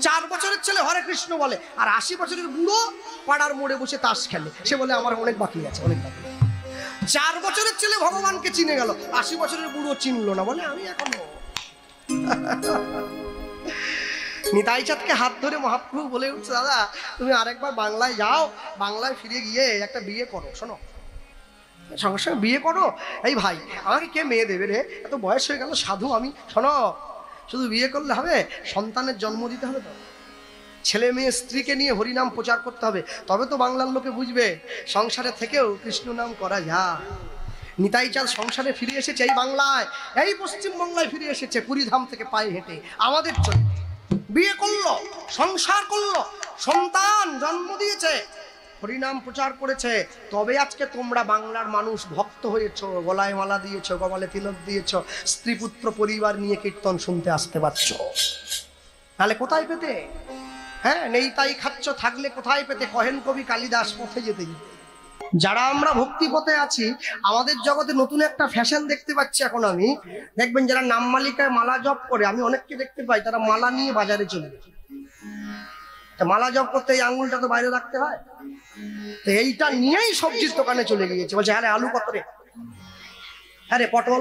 4 বছরের ছেলে হরে কৃষ্ণ বলে, আর 80 বছরের বুড়ো পাড়ার মোড়ে বসে তাস খেলে, সে বলে আমার অনেক বাকি আছে, অনেক বাকি। 4 বছরের ছেলে ভগবানকে চিনে গেল, 80 বছরের বুড়ো চিনলো না, বলে আমি এখনো। নিতাই চাঁদকে হাত ধরে মহাপ্রভু বলে উঠছে, দাদা তুমি আরেকবার বাংলায় যাও, বাংলায় ফিরে গিয়ে একটা বিয়ে করো, শোনো সঙ্গে সঙ্গে বিয়ে করো। এই ভাই আমাকে কে মেয়ে দেবে রে, এত বয়স হয়ে গেল, সাধু আমি। শোনো, শুধু বিয়ে করলে হবে, সন্তানের জন্ম দিতে হবে, তো ছেলে মেয়ে স্ত্রীকে নিয়ে হরিনাম প্রচার করতে হবে, তবে তো বাংলার লোকে বুঝবে সংসারে থেকেও কৃষ্ণ নাম করা যায়। নিতাই চাঁদ সংসারে ফিরে এসেছে এই বাংলায়, এই পশ্চিমবাংলায় ফিরে এসেছে, পুরীধাম থেকে পায়ে হেঁটে আমাদের জন্য বিয়ে করলো, সংসার করলো, সন্তান জন্ম দিয়েছে, হরিনাম প্রচার করেছে, তবে আজকে তোমরা বাংলার মানুষ ভক্ত হয়েছ, গলায় মালা দিয়েছ, কপালে তিলক দিয়েছ, স্ত্রী পুত্র পরিবার নিয়ে কীর্তন শুনতে আসতে পারছ। তাহলে কোথায় পেতে? হ্যাঁ, নেই তাই খাচ্ছ, থাকলে কোথায় পেতে? কহেন কবি কালিদাস, পথে যেতে যেতে। যারা আমরা ভক্তি পথে আছি, আমাদের জগতে নতুন একটা ফ্যাশন দেখতে পাচ্ছি এখন আমি। দেখবেন যারা নাম মালিকায় মালা জপ করে, আমি অনেককে দেখতে পাই তারা মালা নিয়ে বাজারে চলে যায়। মালা জপ করতে এই আঙুলটা তো বাইরে রাখতে হয়, তো এইটা নিয়েই সবজির দোকানে চলে গিয়েছে, বলছে আরে আলু কত রে, আরে পটল,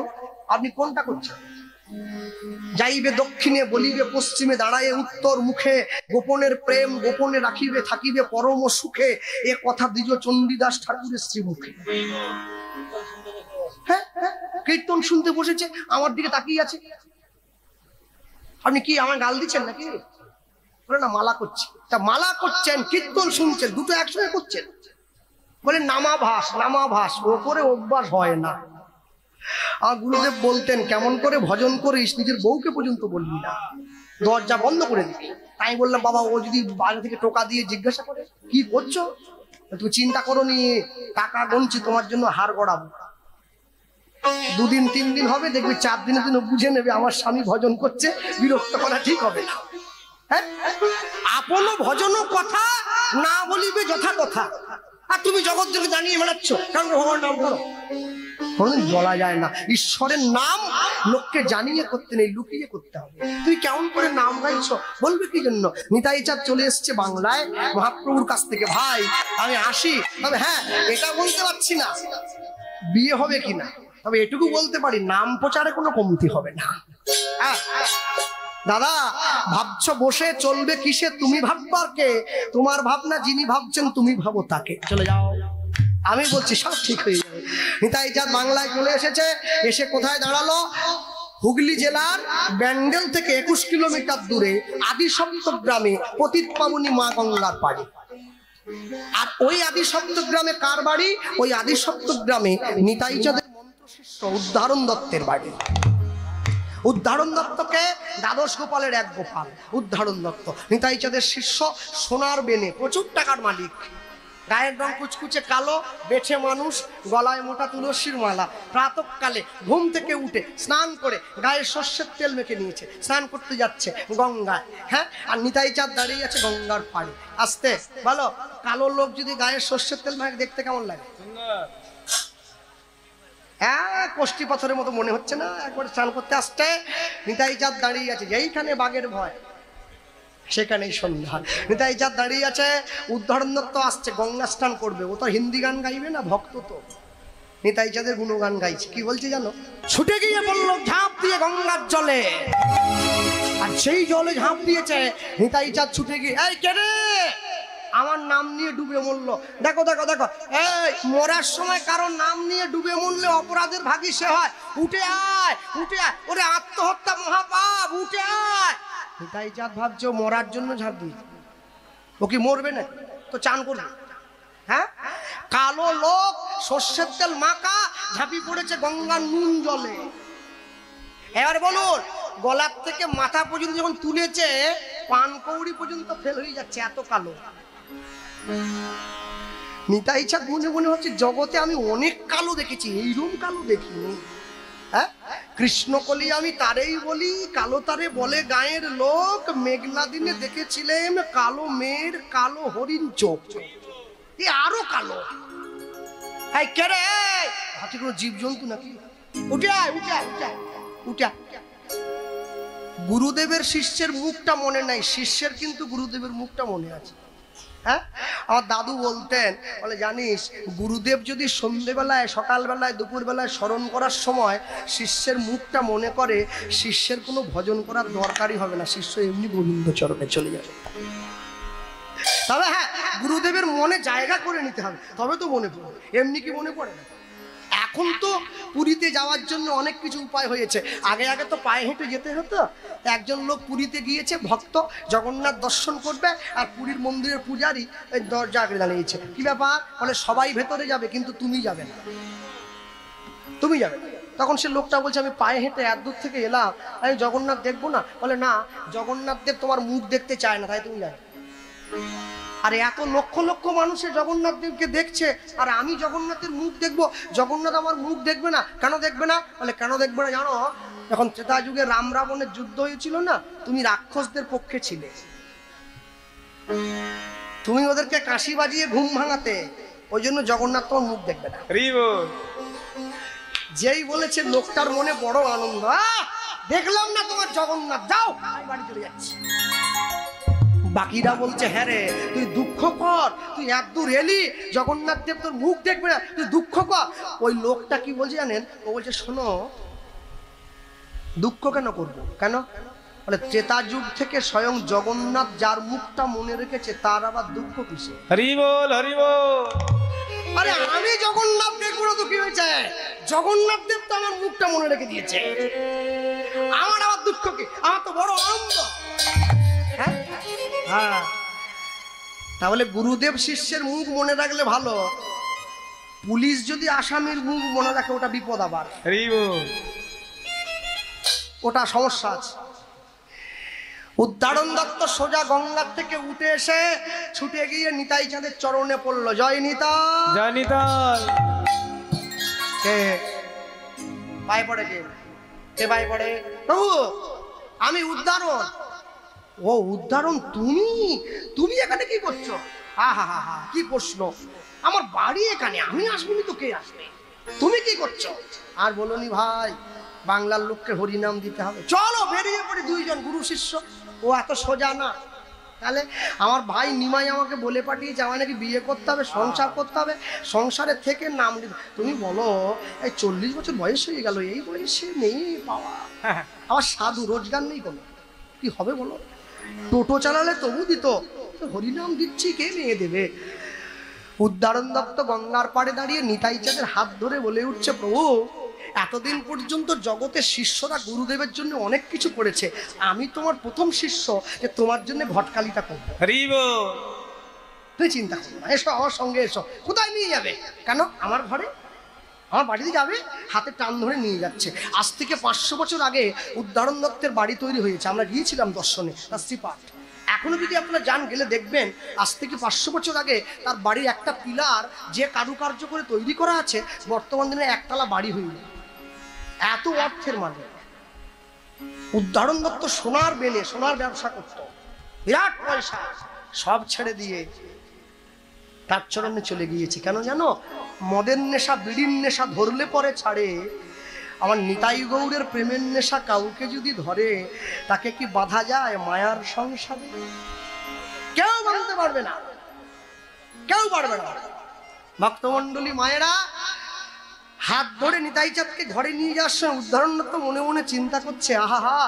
আপনি কোনটা করছেন? যাইবে দক্ষিণে বলিবে পশ্চিমে, দাঁড়ায় উত্তর মুখে, গোপনের প্রেম গোপনে রাখিবে, থাকিবে পরম সুখে, এ কথা দ্বিজ চণ্ডীদাস ঠাকুরের শ্রীমুখে। হ্যাঁ, কীর্তন শুনতে বসেছে, আমার দিকে তাকিয়ে আছে। আপনি কি আমার গাল দিচ্ছেন নাকি? বলে না, মালা করছি। তা মালা করছেন, কীর্তন শুনছেন, দুটো একসঙ্গে করছেন। বলে নামাভাস, নামাভাস, ওপরে অভ্যাস হয় না। আর গুরুদেব বলতেন, কেমন করে ভজন করিস, নিজের বউকে পর্যন্ত বলবি না, দরজা বন্ধ করে দিবি। তাই বললাম, বাবা ও যদি বাইরে থেকে টোকা দিয়ে জিজ্ঞাসা করে কি করছো, তুমি চিন্তা করো নি, টাকা গনছি তোমার জন্য হার গড়াবো, 2 দিন 3 দিন হবে, দেখবি 4 দিনের জন্য বুঝে নেবে আমার স্বামী ভজন করছে, বিরক্ত করা ঠিক হবে না। হ্যাঁ, আপন ভজন কথা না বলিবে যথা কথা। আর তুমি জগৎ জগৎ জানিয়ে বেড়াচ্ছ, কারণ ভগবান নাম করো, কোনদিন বলা যায় না। ঈশ্বরের নাম লোককে জানিয়ে করতে নেই, লুকিয়ে করতে হবে। তুই কেমন করে নাম গাইছ, বলবে কি জন্য? নিতাই চাঁদ চলে এসছে বাংলায় মহাপ্রভুর কাছ থেকে, ভাই আমি আসি, তবে হ্যাঁ এটা বলতে পারছি না বিয়ে হবে কিনা, তবে এটুকু বলতে পারি নাম প্রচারে কোনো কমতি হবে না। দাদা ভাবছো বসে চলবে কিসে, তুমি ভাববার কে? তোমার ভাবনা যিনি ভাবছেন তুমি ভাবো তাকে। চলে যাও, আমি বলছি সব ঠিক হয়ে যাবে। নিতাই চাঁদ বাংলায় চলে এসেছে, এসে কোথায় দাঁড়ালো? হুগলি জেলার ব্যান্ডেল থেকে 21 কিলোমিটার দূরে আদিসপ্ত গ্রামে পতিত পাবনী মা গঙ্গার পাড়ে। আর ওই আদিসপ্ত গ্রামে কার বাড়ি? ওই আদিসপ্ত গ্রামে নিতাই চাঁদের মন্ত্র শিষ্য উদ্ধারণ দত্তের বাড়ি। উদ্ধারণ দত্তকে দ্বাদশ গোপালের এক গোপাল উদ্ধারণ দত্ত, নিতাই চাঁদের শিষ্য, সোনার বেনে, প্রচুর টাকার মালিক, গায়ের রং কুচকুচে কালো, বেছে মানুষ, গলায় মোটা তুলসীর মালা। প্রাতঃকালে ঘুম থেকে উঠে স্নান করে গায়ে সর্ষের তেল মেখে নিয়েছে, স্নান করতে যাচ্ছে গঙ্গায়। হ্যাঁ, আর নিতাই চাঁদ দাঁড়িয়ে আছে গঙ্গার পাড়ে। আসতে বলো, কালো লোক যদি গায়ে সর্ষের তেল মেখে দেখতে কেমন লাগে? হ্যাঁ, কষ্টি পাথরের মতো মনে হচ্ছে না? একবার স্নান করতে আসতে নিতাই চাঁদ দাঁড়িয়ে আছে, যেইখানে বাঘের ভয় সেখানেই সন্ধ্যা। নিতাই চাঁদ দাঁড়িয়ে আছে, উদ্ধারণ দত্ত আসছে, গঙ্গা স্নান করবে। ও তো হিন্দি গান গাইবে না, ভক্ত তো। নিতাই চাঁদের গুণগান গাইছে, কি বলছে জানো? ছুটে গিয়ে বললো ঝাঁপ দিয়ে গঙ্গার জলে, আর সেই জলে ঝাঁপ দিয়েছে নিতাই চাঁদ ছুটে গিয়ে, এই কে রে, আমার নাম নিয়ে ডুবে মরলো। দেখো দেখো দেখো, এই মরার সময় কারো নাম নিয়ে ডুবে মরলে অপরাধের ভাগী সে হয়। উঠে আয়, উঠে আয়, ওরে আত্মহত্যা মহাপাপ, উঠে আয়। নিতাই চাঁদ ভাবছে ও মরার জন্য ঝাঁপ দিয়েছে, ও কি মরবে না তো চান করবে? হ্যাঁ, কালো লোক সর্ষের তেল মাখা ঝাঁপি পড়েছে গঙ্গার নুন জলে। এবার বলুন, গলার থেকে মাথা পর্যন্ত যখন তুলেছে, পানকৌড়ি পর্যন্ত ফেল হয়ে যাচ্ছে, এত কালো। নিতাই চাঁদ মনে মনে হচ্ছে জগতে আমি অনেক কালো দেখেছি, এইরকম কালো দেখিনি। হ্যাঁ, কৃষ্ণকলি আমি তারেই বলি, কালো তারে বলে গায়ের লোক। মেঘলা দিনে দেখেছিলেন কালো মেয়ের কালো হরিণ চোখ, এ আরো কালো। এই কে রে, হাতি কোনো জীবজন্তু নাকি? উঠে আয়, উঠে আয়, উঠে আয়, উঠে আয়। গুরুদেবের শিষ্যের মুখটা মনে নাই, শিষ্যের কিন্তু গুরুদেবের মুখটা মনে আছে। হ্যাঁ, আমার দাদু বলতেন, বলে জানিস গুরুদেব যদি সন্ধ্যেবেলায়, সকালবেলায়, দুপুরবেলায় স্মরণ করার সময় শিষ্যের মুখটা মনে করে, শিষ্যের কোনো ভজন করার দরকারই হবে না, শিষ্য এমনি গোবিন্দ চরণে চলে যাবে। তবে হ্যাঁ, গুরুদেবের মনে জায়গা করে নিতে হবে, তবে তো মনে পড়বে, এমনি কি মনে পড়ে না? এখন তো পুরীতে যাওয়ার জন্য অনেক কিছু উপায় হয়েছে, আগে আগে তো পায়ে হেঁটে যেতে হতো। একজন লোক পুরীতে গিয়েছে, ভক্ত, জগন্নাথ দর্শন করবে, আর পুরীর মন্দিরের পূজারি দরজা আগে দাঁড়িয়েছে। কি ব্যাপার? বলে সবাই ভেতরে যাবে কিন্তু তুমি যাবে না, তুমি যাবে। তখন সে লোকটা বলছে আমি পায়ে হেঁটে এত দূর থেকে এলাম, আমি জগন্নাথ দেখবো না? বলে না, জগন্নাথ দেব তোমার মুখ দেখতে চায় না, তাই তুমি যাবে। আর এত লক্ষ লক্ষ মানুষে জগন্নাথ দেবকে দেখছে, আর আমি জগন্নাথের মুখ দেখবো, জগন্নাথ আমার মুখ দেখবে না? কেন দেখবে না? বলে কেন দেখবে না জানো? যখন ত্রেতা যুগে রাম রাবণের যুদ্ধ হয়েছিল না, তুমি রাক্ষসদের পক্ষে ছিলে, তুমি ওদেরকে কাশি বাজিয়ে ঘুম ভাঙাতে, ওই জন্য জগন্নাথ তোমার মুখ দেখবে না। যেই বলেছে লোকটার মনে বড় আনন্দ, দেখলাম না তোমার জগন্নাথ, যাও আমি বাড়ি চলে যাচ্ছি। বাকিরা বলছে হ্যাঁ রে, তুই দুঃখ কর, তুই এত দূর এলি, জগন্নাথ দেব তোর মুখ দেখবে না, তুই দুঃখ কর। ওই লোকটা কি বলছে জানেন? ও বলছে শোনো, দুঃখ কেন করবো? কেন? বলে ত্রেতা যুগ থেকে স্বয়ং জগন্নাথ যার মুখটা মনে রেখেছে, তার আবার দুঃখ কিসে? হরি বল, হরি বল। আরে আমি জগন্নাথ দেখবো না তো কি হয়েছে? জগন্নাথ দেব তো আমার মুখটা মনে রেখে দিয়েছে, আমার আবার দুঃখ কি? আমার তো বড় আনন্দ। হ্যাঁ, তাহলে গুরুদেব শিষ্যের মুখ মনে রাখলে ভালো, পুলিশ যদি আসামির মুখ মনে রাখে ওটা বিপদ, আবার ওটা সমস্যা আছে। উদ্ধারণ দত্ত সোজা গঙ্গার থেকে উঠে এসে ছুটে গিয়ে নিতাই চাঁদের চরণে পড়লো। জয় নিতাই, জয় নিতাই। কে পায়ে পড়ে? কে পায়ে পড়ে? প্রভু আমি উদ্ধারণ। ও উদ্ধারণ, তুমি? তুমি এখানে কি করছো? হা হা হা হা, কি প্রশ্ন? আমার বাড়ি এখানে, আমি আসবিনি তো কে আসবে? তুমি কি করছো? আর বলনি ভাই, বাংলার লোককে হরিনাম দিতে হবে, চলো বেরিয়ে পড়ি দুইজন গুরু শিষ্য। ও এত সোজা না। তাহলে আমার ভাই নিমাই আমাকে বলে পাঠিয়েছে আমার নাকি বিয়ে করতে হবে, সংসার করতে হবে, সংসারের থেকে নাম দিতে। তুমি বলো, এই 40 বছর বয়স হয়ে গেল, এই বয়সে নেই পাওয়া। আমার সাধু, রোজগার নেই কোনো, কি হবে বলো? টোটো চালালে তবু দিত, হরিনাম দিচ্ছি, কে নিয়ে দেবে? উদ্ধারণ দত্ত গঙ্গার পাড়ে দাঁড়িয়ে নিতাই চাঁদের হাত ধরে বলে উঠছে, প্রভু এতদিন পর্যন্ত জগতের শিষ্যরা গুরুদেবের জন্য অনেক কিছু করেছে, আমি তোমার প্রথম শিষ্য, যে তোমার জন্য ঘটকালিটা করবো। তুই চিন্তা করো না, এসো আমার সঙ্গে এসো। কোথায় নিয়ে যাবে? কেন? আমার ঘরে, আমার বাড়িতে যাবে, হাতে টান ধরে নিয়ে যাচ্ছে। আজ থেকে 500 বছর আগে উদ্ধারণ দত্তের বাড়ি তৈরি হয়েছে, আমরা গিয়েছিলাম দর্শনে, তার শ্রীপাঠ। এখনো যদি আপনারা যান, গেলে দেখবেন আজ থেকে 500 বছর আগে তার বাড়ির একটা পিলার যে কারুকার্য করে তৈরি করা আছে, বর্তমান দিনে একতলা বাড়ি হয়ে যায়, এত অর্থের মালিক। উদ্ধারণ দত্ত সোনার বেনে, সোনার ব্যবসা করত, বিরাট পয়সা, সব ছেড়ে দিয়ে তার চরণে চলে গিয়েছে। কেন জানো? মদের নেশা, বিড়ির নেশা ধরলে পরে ছাড়ে, আমার নিতাই গৌরের প্রেমের নেশা কাউকে যদি ধরে, তাকে কি বাধা যায় মায়ার সংসারে? কেউ বাঁধতে পারবে না, কেউ পারবে না। ভক্তমণ্ডলী মায়েরা হাত ধরে নিতাই চাঁদকে ঘরে নিয়ে যাওয়ার সময় উদ্ধারণ তো মনে মনে চিন্তা করছে, আহা,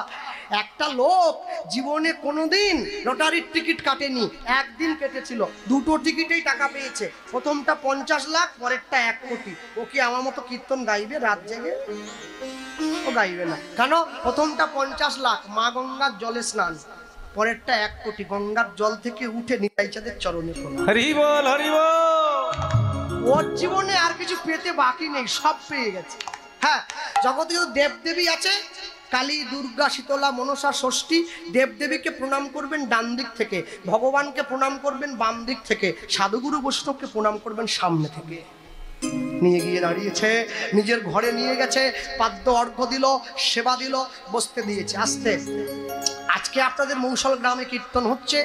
একটা লোক জীবনে কোনোদিন লটারির টিকিট কাটেনি, একদিন কেটেছিল, 2টো টিকিটেই টাকা পেয়েছে। প্রথমটা 50 লাখ, পরেরটা 1 কোটি। ও কি আমার মতো কীর্তন গাইবে রাত জেগে? ও গাইবে না। কেন? প্রথমটা 50 লাখ, মা গঙ্গার জলে স্নান, পরেরটা 1 কোটি, গঙ্গার জল থেকে উঠে নিতাই চাঁদের চরণে প্রণাম। হরি বল, হরি বল। ওর জীবনে আর কিছু পেতে বাকি নেই, সব পেয়ে গেছে। হ্যাঁ, জগতে যত দেবদেবী আছে, কালী, দুর্গা, শীতলা, মনসা, ষষ্ঠী, দেবদেবীকে প্রণাম করবেন ডান দিক থেকে, ভগবানকে প্রণাম করবেন বাম দিক থেকে, সাধুগুরু বৈষ্ণবকে প্রণাম করবেন সামনে থেকে। নিয়ে গিয়ে দাঁড়িয়েছে, নিজের ঘরে নিয়ে গেছে, পাদ্য অর্ঘ্য দিল, সেবা দিল, বসতে দিয়েছে। আস্তে আজকে আপনাদের মৌসল গ্রামে কীর্তন হচ্ছে,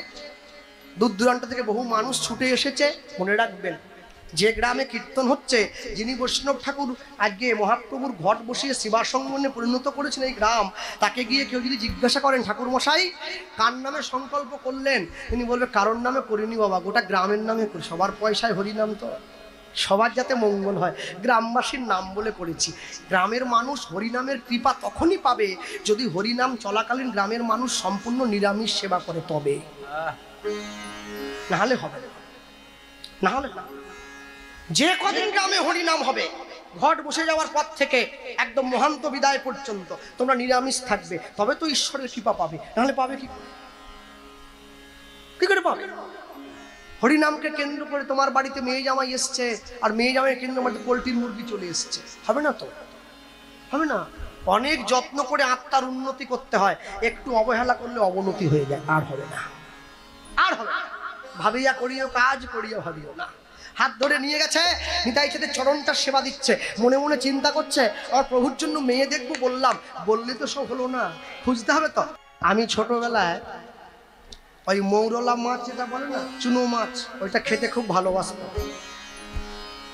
দূর দূরান্ত থেকে বহু মানুষ ছুটে এসেছে। মনে রাখবেন, যে গ্রামে কীর্তন হচ্ছে, যিনি বৈষ্ণব ঠাকুর আজকে মহাপ্রভুর ঘট বসিয়ে সেবাসঙ্গনে পরিণত করেছেন এই গ্রাম, তাকে গিয়ে কেউ যদি জিজ্ঞাসা করেন ঠাকুর মশাই কার নামে সংকল্প করলেন, তিনি বলবে কারোর নামে করিনি বাবা, গোটা গ্রামের নামে করি, সবার পয়সায় হরিনাম তো, সবার যাতে মঙ্গল হয়, গ্রামবাসীর নাম বলে করেছি। গ্রামের মানুষ হরিনামের কৃপা তখনই পাবে যদি হরিনাম চলাকালীন গ্রামের মানুষ সম্পূর্ণ নিরামিষ সেবা করে, তবে নাহলে হবে না, নাহলে না। যে কদিন গ্রামে হরিনাম হবে, ঘট বসে যাওয়ার পর থেকে একদম মহান্ত বিদায় পর্যন্ত তোমরা নিরামিষ থাকবে, তবে তো ঈশ্বরের কৃপা পাবে, নাহলে পাবে কি করে? কি করে পাবে? হরিনামকে কেন্দ্র করে তোমার বাড়িতে মেয়ে জামাই এসছে, আর মেয়ে জামাই কেন্দ্র বাড়িতে পোল্ট্রির মুরগি চলে এসছে, হবে না তো, হবে না। অনেক যত্ন করে আত্মার উন্নতি করতে হয়, একটু অবহেলা করলে অবনতি হয়ে যায়, আর হবে না, আর হবে না। ভাবিয়া করিও কাজ, করিয়া ভাবিও না। হাত ধরে নিয়ে গেছে, নিতাই সাথে চরণটা সেবা দিচ্ছে, মনে মনে চিন্তা করছে আর প্রভুর জন্য মেয়ে দেখবো, বললাম বললে তো সব হলো না, খুঁজতে হবে তো। আমি ছোটবেলায় ওই মৌরলা মাছ যেটা বলে না, চুনো মাছ, ওইটা খেতে খুব ভালোবাসতাম।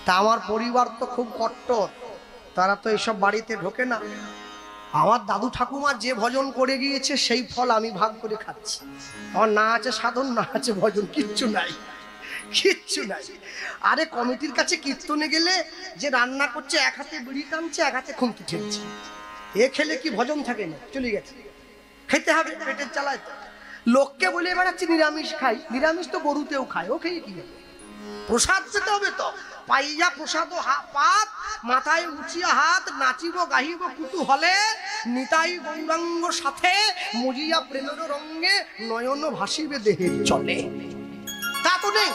তা আমার পরিবার তো খুব কট্টর, তারা তো এইসব বাড়িতে ঢোকে না। আমার দাদু ঠাকুমা যে ভজন করে গিয়েছে সেই ফল আমি ভাগ করে খাচ্ছি। আমার না আছে সাধন, না আছে ভজন, কিচ্ছু নাই, কিচ্ছু নাই। আরে কমিটির কাছে কীর্তনে গেলে যে রান্না করছে, এক হাতে বিড়ি টানছে, এক হাতে খুন্তি ঠেলছে, এ খেলে কি ভজন থাকে না? চলে গেছে, খেতে হবে, পেটের চালায়। লোককে বলে বেড়াচ্ছি নিরামিষ খাই, নিরামিষ তো গরুতেও খায়, ও খেয়ে কি হবে? প্রসাদ যেতে হবে তো, পাইয়া প্রসাদ পাত, মাথায় উঁচিয়া হাত, নাচিব গাহিব কুতূহলে, নিতাই গৌরাঙ্গ সাথে, মজিয়া প্রেমের রঙ্গে, নয়ন ভাসিবে দেহের চলে। তা তো নেই,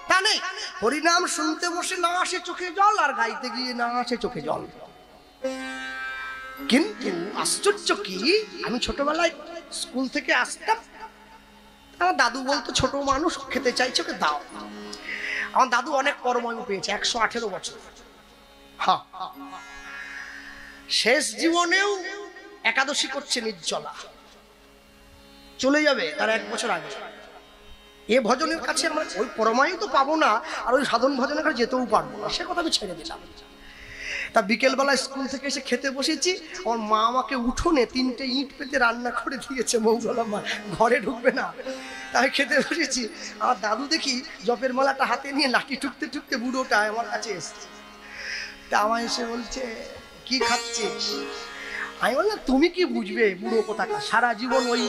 তা নেই। হরিনাম শুনতে বসে না আসে চোখে জল, আর গাইতে গিয়ে না আসে চোখে জল। কিন্তু আশ্চর্য কি, আমি ছোটবেলায় স্কুল থেকে আসতাম, আমার দাদু বলতো ছোট মানুষ খেতে চাইছে, ওকে দাও। আমার দাদু অনেক পরমায়ু পেয়েছে, 118 বছর। হ্যাঁ, শেষ জীবনেও একাদশী করছে নির্জলা, চলে যাবে তার 1 বছর আগে। এ ভজনের কাছে আমরা ওই পরমায়ু তো পাবো না, আর ওই সাধন ভজনের কাছে যেতেও পারবো না, সে কথা আমি ছেড়ে দিলাম। তা বিকেলবেলায় স্কুল থেকে এসে খেতে বসেছি, আমার মা আমাকে উঠোনে 3টে ইট পেতে রান্না করে দিয়েছে, মৌগলা মা, ঘরে ঢুকবে না, তাই খেতে বসেছি। আমার দাদু দেখি জপের মালাটা হাতে নিয়ে লাঠি ঠুকতে ঠুকতে বুড়োটা আমার কাছে এসছে। তা আমায় এসে বলছে কি খাচ্ছিস? আমি বললাম তুমি কি বুঝবে বুড়ো কোথাকা, সারা জীবন ওই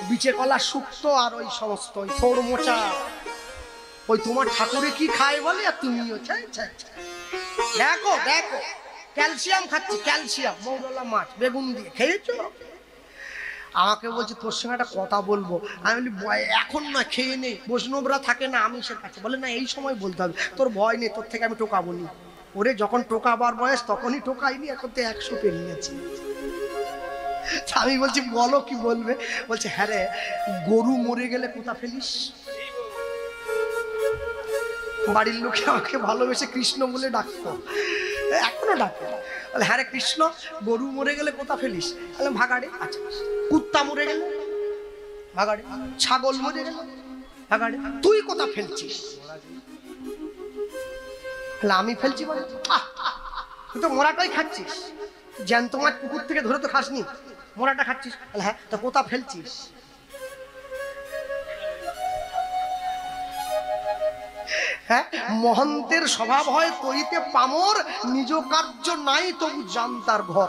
বিচে কলা শুক্তো আর ওই সমস্ত ওই থোড় মোচা, ওই তোমার ঠাকুরে কি খায় বলে, আর তুমিও দেখো দেখো ক্যালসিয়াম খাচ্ছি, ক্যালসিয়াম, মৌরলা মাছ বেগুন দিয়ে খেয়েছো। আমাকে বলছে তোর সঙ্গে একটা কথা বলবো। আমি বলি এখন না, খেয়ে নেই, বৈষ্ণবরা থাকে না আমিষের কাছে, বলে না এই সময় বলতে হবে, তোর ভয় নেই, তোর থেকে আমি টোকাবো নি। ওরে যখন টোকাবার বয়স তখনই টোকাইনি, এখন তো 100 পেরিয়ে গেছে। আমি বলছি বলো কি বলবে? বলছে হ্যাঁ রে, গরু মরে গেলে কোথা ফেলিস? বাড়ির লোকে আমাকে ভালোবেসে কৃষ্ণ বলে ডাকতো, এখনো ডাকে। বলে হ্যাঁ রে কৃষ্ণ, গরু মরে গেলে কোথা ফেলিস? বলে ভাগাড়ে। আচ্ছা, কুত্তা মরে গেলে ভাগাড়ে, ছাগল মরে গেলে ভাগাড়ে, তুই কোথা ফেলছিস? আমি ফেলছি বলে তুই তো মোরাটাই খাচ্ছিস, জ্যান্ত মাছ পুকুর থেকে ধরে তো খাসনি, মোরাটা খাচ্ছিস। হ্যাঁ, তা কোথা ফেলছিস? হ্যাঁ, মহন্তের স্বভাব হয় করিতে পামর, নিজ কার্য নাই তবু জানতার ঘর।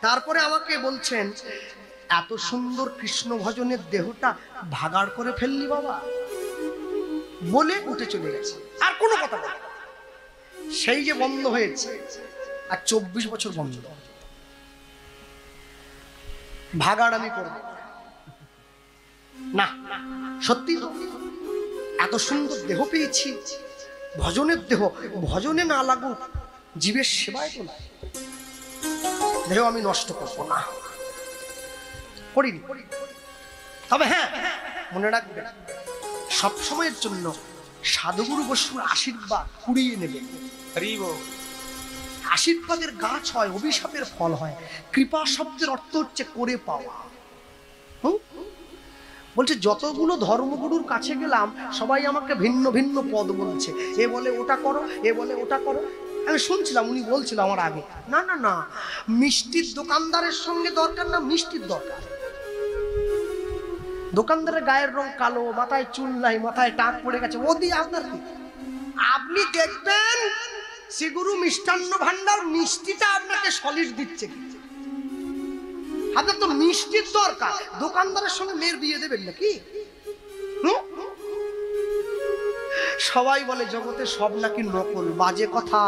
তারপরে আমাকে বলছেন এত সুন্দর কৃষ্ণ ভজনের দেহটা ভাগাড় করে ফেললি বাবা, বলে উঠে চলে গেছে, আর কোনো কথা বলে। সেই যে বন্ধ হয়েছে, আর 24 বছর বন্ধ। ভাগাড় আমি করব না, সত্যি তো এত সুন্দর দেহ পেয়েছি, ভজনের দেহ, ভজনে না লাগুক, জীবের সেবায় তো না, দেহ আমি নষ্ট করবো না, করিনি। তবে হ্যাঁ, মনে রাখবেন সবসময়ের জন্য সাধুগুরু বৈষ্ণব আশীর্বাদ কুড়িয়ে নেবে। আশীর্বাদের গাছ হয়, অভিশাপের ফল হয়। কৃপা শব্দের অর্থ হচ্ছে করে পাওয়া। বলছে যতগুলো ধর্মগুরুর কাছে গেলাম সবাই আমাকে ভিন্ন ভিন্ন পদ বলছে, এ বলে ওটা করো, এ বলে ওটা করো। আমি শুনছিলাম, উনি বলছিল আমার আগে, না না না, মিষ্টির দোকানদারের সঙ্গে দরকার না, মিষ্টির দরকার। দোকানদারের গায়ের রং কালো, মাথায় চুল নাই, মাথায় টাক পড়ে গেছে, ও দিয়ে আপনার কি? আপনি দেখবেন শ্রীগুরু মিষ্টান্ন ভান্ডার মিষ্টিটা আপনাকে সলিড দিচ্ছে। আপনার তো মিষ্টির দরকার, দোকানদারের সঙ্গে মেয়ের বিয়ে দেবেন নাকি? সবাই বলে জগতে সব নাকি নকল, বাজে কথা।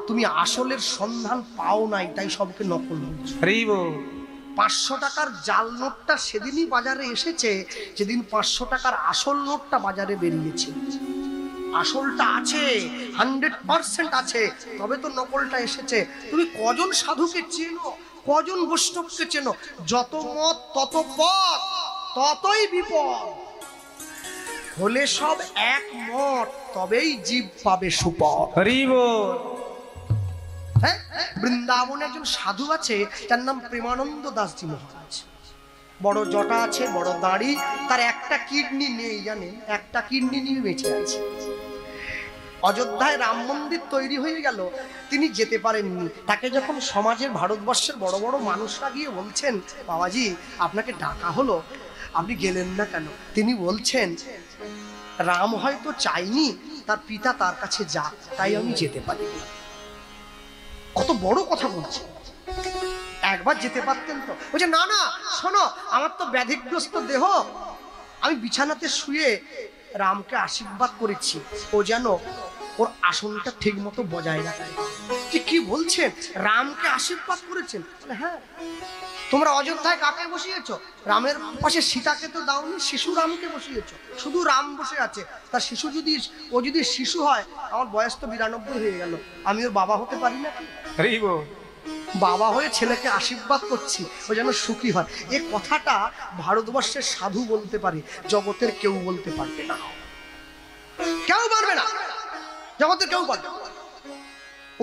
তুমি আসলের সন্ধান পাও নাই, তাই সবকে নকল বলছো। 500 টাকার জাল নোটটা সেদিনই বাজারে এসেছে যেদিন 500 টাকার আসল নোটটা বাজারে বেরিয়েছে। আসলটা আছে, 100% আছে, তবে তো নকলটা এসেছে। তুমি কজন সাধুকে চেনো, কজন বৈষ্ণবকে চেনো? যত মত তত পথ, ততই বিপদ। হলে সব এক মত, তবেই জীব পাবে সুপথ। হ্যাঁ, বৃন্দাবনে একজন সাধু আছে, তার নাম প্রেমানন্দ দাসজি মহারাজ। বড় জটা আছে, বড় দাড়ি, তার একটা কিডনি নেই, জানেন? একটা কিডনি নিয়ে বেঁচে আছে। অযোধ্যায় রাম মন্দির তৈরি হয়ে গেল, তিনি যেতে পারেননি। তাকে যখন সমাজের, ভারতবর্ষের বড় বড় মানুষরা গিয়ে বলছেন, বাবাজি আপনাকে ডাকা হলো, আপনি গেলেন না কেন? তিনি বলছেন, রাম হয়তো চাইনি তার পিতা তার কাছে যাক, তাই আমি যেতে পারি। কত বড় কথা বলছে! একবার যেতে পারতেন তো। বলছে না না, শোনো, আমার তো ব্যাধিগ্রস্ত দেহ, আমি বিছানাতে শুয়ে রামকে আশীর্বাদ করেছি, ও যেন ওর আসনটা ঠিক মতো বজায় রাখে। কি বলছেন? রামকে আশীর্বাদ করেছেন? হ্যাঁ। তোমরা অযোধ্যায় কাকে বসিয়েছো? রামের পাশে সীতাকে তো দাওনি, শিশু রামকে বসিয়েছো। শুধু রাম বসে আছে, তার শিশু যদি, ও যদি শিশু হয়, আমার বয়স তো 92 হয়ে গেল, আমি ওর বাবা হতে পারি নাকি? বাবা হয়ে ছেলেকে আশীর্বাদ করছি, ও যেন সুখী হয়। এ কথাটা ভারতবর্ষের সাধু বলতে পারে, জগতের কেউ বলতে পারবে না, কেউ পারবে না, জগতের কেউ পারবে না।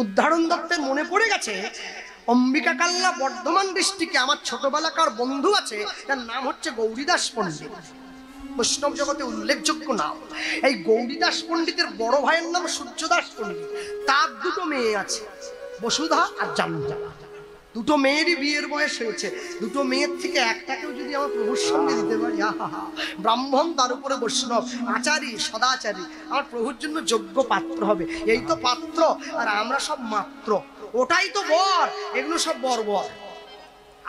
উদাহরণ দত্তের মনে পড়ে গেছে, অম্বিকা কাল্লা বর্ধমান ডিস্ট্রিক্টে আমার ছোটবেলাকার বন্ধু আছে, তার নাম হচ্ছে গৌরীদাস পণ্ডিত, বৈষ্ণব জগতে উল্লেখযোগ্য নাম। এই গৌরীদাস পণ্ডিতের বড় ভাইয়ের নাম সূর্যদাস পণ্ডিত। তার দুটো মেয়ে আছে, বসুধা আর জাহ্নবী। দুটো মেয়েরই বিয়ের বয়স হয়েছে। দুটো মেয়ের থেকে একটাকেও যদি আমার প্রভুর সঙ্গে দিতে পারি, আহা, ব্রাহ্মণ তার উপরে বৈষ্ণব, আচারী সদাচারী, আমার প্রভুর জন্য যোগ্য পাত্র হবে। এই তো পাত্র, আর আমরা সব মাত্র। ওটাই তো বর, এগুলো সব বর বর,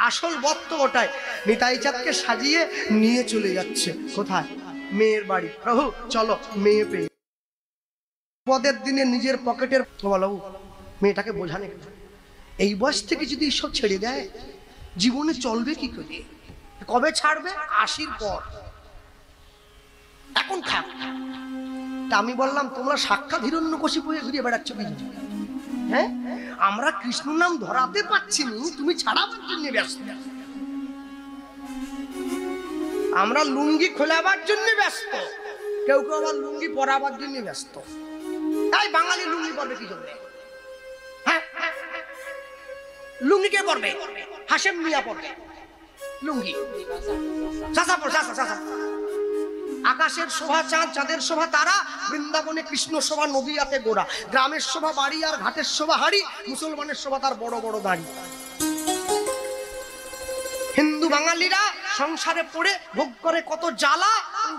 আসল বর তো ওটাই। নিতাই চাঁদকে সাজিয়ে নিয়ে চলে যাচ্ছে কোথায়? মেয়ের বাড়ি। প্রভু চলো, মেয়ে পেয়ে। পদের দিনে নিজের পকেটের, বলো মেয়েটাকে বোঝানে, এই বয়স থেকে যদি সব ছেড়ে দেয়, জীবনে চলবে কি করে? কবে ছাড়বে? 80-র পর। এখন খাক। তা আমি বললাম, তোমরা সাক্ষাৎ হিরণ্যকশিপু হয়ে ঘুরিয়ে বেড়াচ্ছ কি? হ্যাঁ, আমরা কৃষ্ণ নাম ধরাতে পারছি না, তুমি ছাড়াবার জন্য ব্যস্ত। আমরা লুঙ্গি খোলাবার জন্য ব্যস্ত, কেউ কেউ আবার লুঙ্গি পরাবার জন্য ব্যস্ত। তাই বাঙালি লুঙ্গি পরবে কি জন্য? হ্যাঁ, লুঙ্গি কে পরবে? হাশেম মিয়া পরবে লুঙ্গি। আকাশের শোভা চাঁদ, চাঁদের শোভা তারা, বৃন্দাবনে কৃষ্ণ শোভা নদীয়াতে গোড়া, গ্রামের শোভা বাড়ি আর ঘাটের শোভা হাড়ি, মুসলমানের শোভা তার বড় বড় দাড়ি। হিন্দু বাঙালিরা সংসারে পড়ে ভোগ করে কত জ্বালা,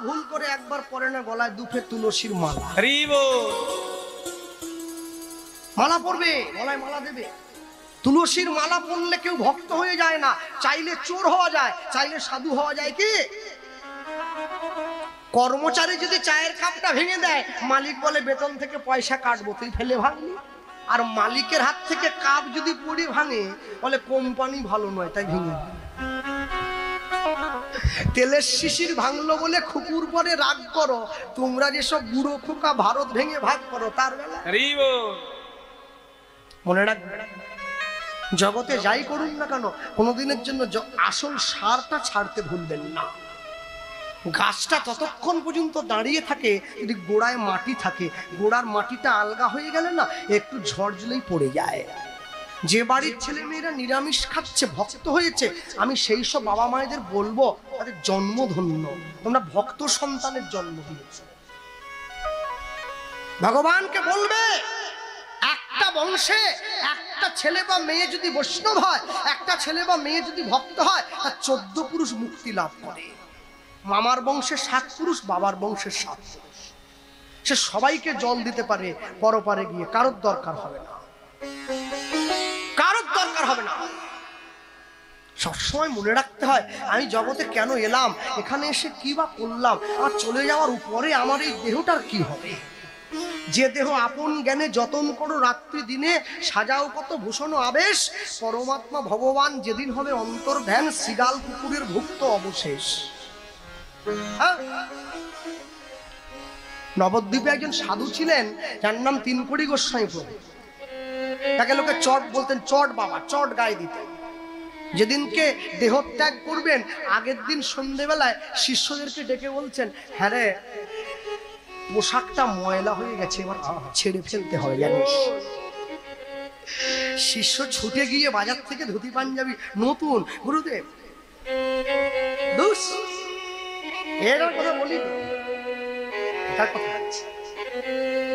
ভুল করে একবার পরে না গলায় দুফে তুলসীর মালা। মালা পরবে, গলায় মালা দেবে। তুলসীর মালা পরলে কেউ ভক্ত হয়ে যায় না, চাইলে চোর হওয়া যায়, চাইলে সাধু হওয়া যায়। কি কর্মচারী যদি চায়ের কাপটা ভেঙে দেয়, মালিক বলে বেতন থেকে পয়সা কাটবো, তুই ফেলে ভাঙলি। আর মালিকের হাত থেকে কাপ যদি পড়ে ভাঙে, বলে কোম্পানি ভালো নয়, তাই ভেঙে। তেলের শিশির ভাঙলো বলে খুকুর পরে রাগ করো, তোমরা যেসব বুড়ো খোকা ভারত ভেঙে ভাগ করো, তার বেলা মনে রাখবে। জগতে যাই করুন না কেন, কোনোদিনের জন্য আসল সারটা ছাড়তে ভুলবেন না। গাছটা ততক্ষণ পর্যন্ত দাঁড়িয়ে থাকে যদি গোড়ায় মাটি থাকে, গোড়ার মাটিটা আলগা হয়ে গেলে না, একটু ঝড় জলেই পড়ে যায়। যে বাড়ির ছেলে মেয়েরা নিরামিষ খাচ্ছে, ভক্ত হয়েছে, আমি সেই সব বাবা মায়েদের বলবো তাদের জন্ম ধন্য, তোমরা ভক্ত সন্তানের জন্ম দিয়েছ। ভগবানকে বলবে একটা বংশে একটা ছেলে বা মেয়ে যদি বৈষ্ণব হয়, একটা ছেলে বা মেয়ে যদি ভক্ত হয়, তার 14 পুরুষ মুক্তি লাভ করে। মামার বংশে 7 পুরুষ, বাবার বংশে 7 পুরুষ। সে সবাইকে জল দিতে পারে, পরপারে গিয়ে কারোর দরকার হবে না, কারোর দরকার হবে না। সবসময় মনে রাখতে হয় আমি জগতে কেন এলাম, এখানে এসে কি বা করলাম, আমার চলে যাওয়ার উপরে আমার এই দেহটার কি হবে। যে দেহ আপন জ্ঞানে যতন করো রাত্রি দিনে, সাজাও কত ভূষণ আবেশ, পরমাত্মা ভগবান যেদিন হবে অন্তর্ধ্যান, সিগাল কুকুরের ভুক্ত অবশেষ। নবদ্বীপে একজন সাধু ছিলেন, যার নাম তিনকড়ি গোস্বামী প্রভু। তাকে লোকে চট বলতেন, চট বাবা, চট গায়ে দিতেন। যেদিনকে দেহত্যাগ করবেন আগের দিন সন্ধ্যেবেলায় শিষ্যদেরকে ডেকে বলছেন, হ্যাঁ রে পোশাকটা ময়লা হয়ে গেছে, এবার ছেড়ে ফেলতে হবে জানিস। শিষ্য ছুটে গিয়ে বাজার থেকে ধুতি পাঞ্জাবি নতুন, গুরুদেব দুস এর কথা বলি, এটার কথা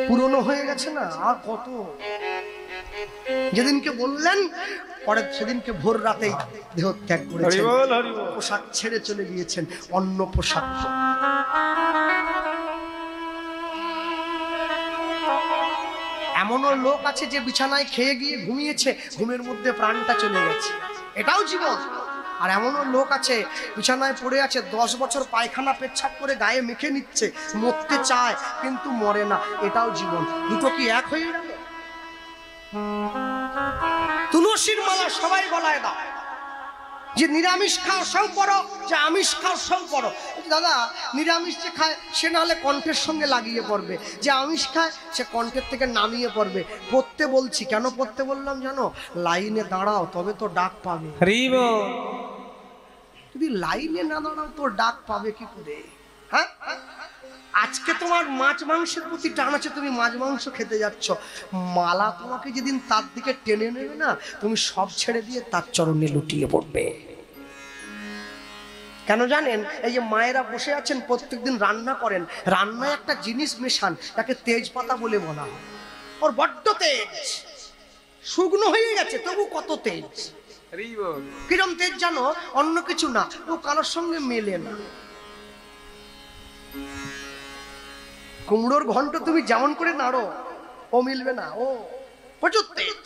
পুরনো হয়ে গেছে না, আর কত। যেদিনকে বললেন পরে সেদিনকে ভোর রাতেই দেহত্যাগ করেছেন, পোশাক ছেড়ে চলে গিয়েছেন অন্য পোশাক। এমনও লোক আছে যে বিছানায় খেয়ে গিয়ে ঘুমিয়েছে, ঘুমের মধ্যে প্রাণটা চলে গেছে, এটাও জীবন। আর এমনও লোক আছে বিছানায় পড়ে আছে, 10 বছর পায়খানা পেচ্ছাপ করে গায়ে মেখে নিচ্ছে, মরতে চায় কিন্তু মরে না, এটাও জীবন। দুটো কি এক হয়ে গেল? তুলসীর মালা সবাই গলায় দাও, যে নিরামিষ খাও সব পড়ো, যে আমিষ খাও সব পড়ো। দাদা নিরামিষ যে খায় সে না হলে কণ্ঠের সঙ্গে লাগিয়ে পড়বে, যে আমিষ খায় সে কণ্ঠের থেকে নামিয়ে পড়বে। পড়তে বলছি, কেন পড়তে বললাম জানো? লাইনে দাঁড়াও তবে তো ডাক পাবে। যদি লাইনে না দাঁড়াও তো ডাক পাবে কি করে? হ্যাঁ, আজকে তোমার মাছ মাংসের প্রতি টান আছে, তুমি মাছ মাংস খেতে যাচ্ছ, মালা তোমাকে যেদিন তার দিকে টেনে নেবে না, তুমি সব ছেড়ে দিয়ে তার চরণে লুটিয়ে পড়বে। কেন জানেন? এই যে মায়েরা বসে আছেন প্রত্যেকদিন রান্না করেন, রান্নায় একটা জিনিস মেশান, তাকে তেজপাতা বলে বলা হয়। ওর বড্ড তেজ, শুকনো হয়ে গেছে তবু কত তেজ। কিরম তেজ জানো? অন্য কিছু না, ও কারোর সঙ্গে মেলে না। কুমড়োর ঘন্ট তুমি যেমন করে নাড়ো ও মিলবে না, ও প্রচুর তেজ।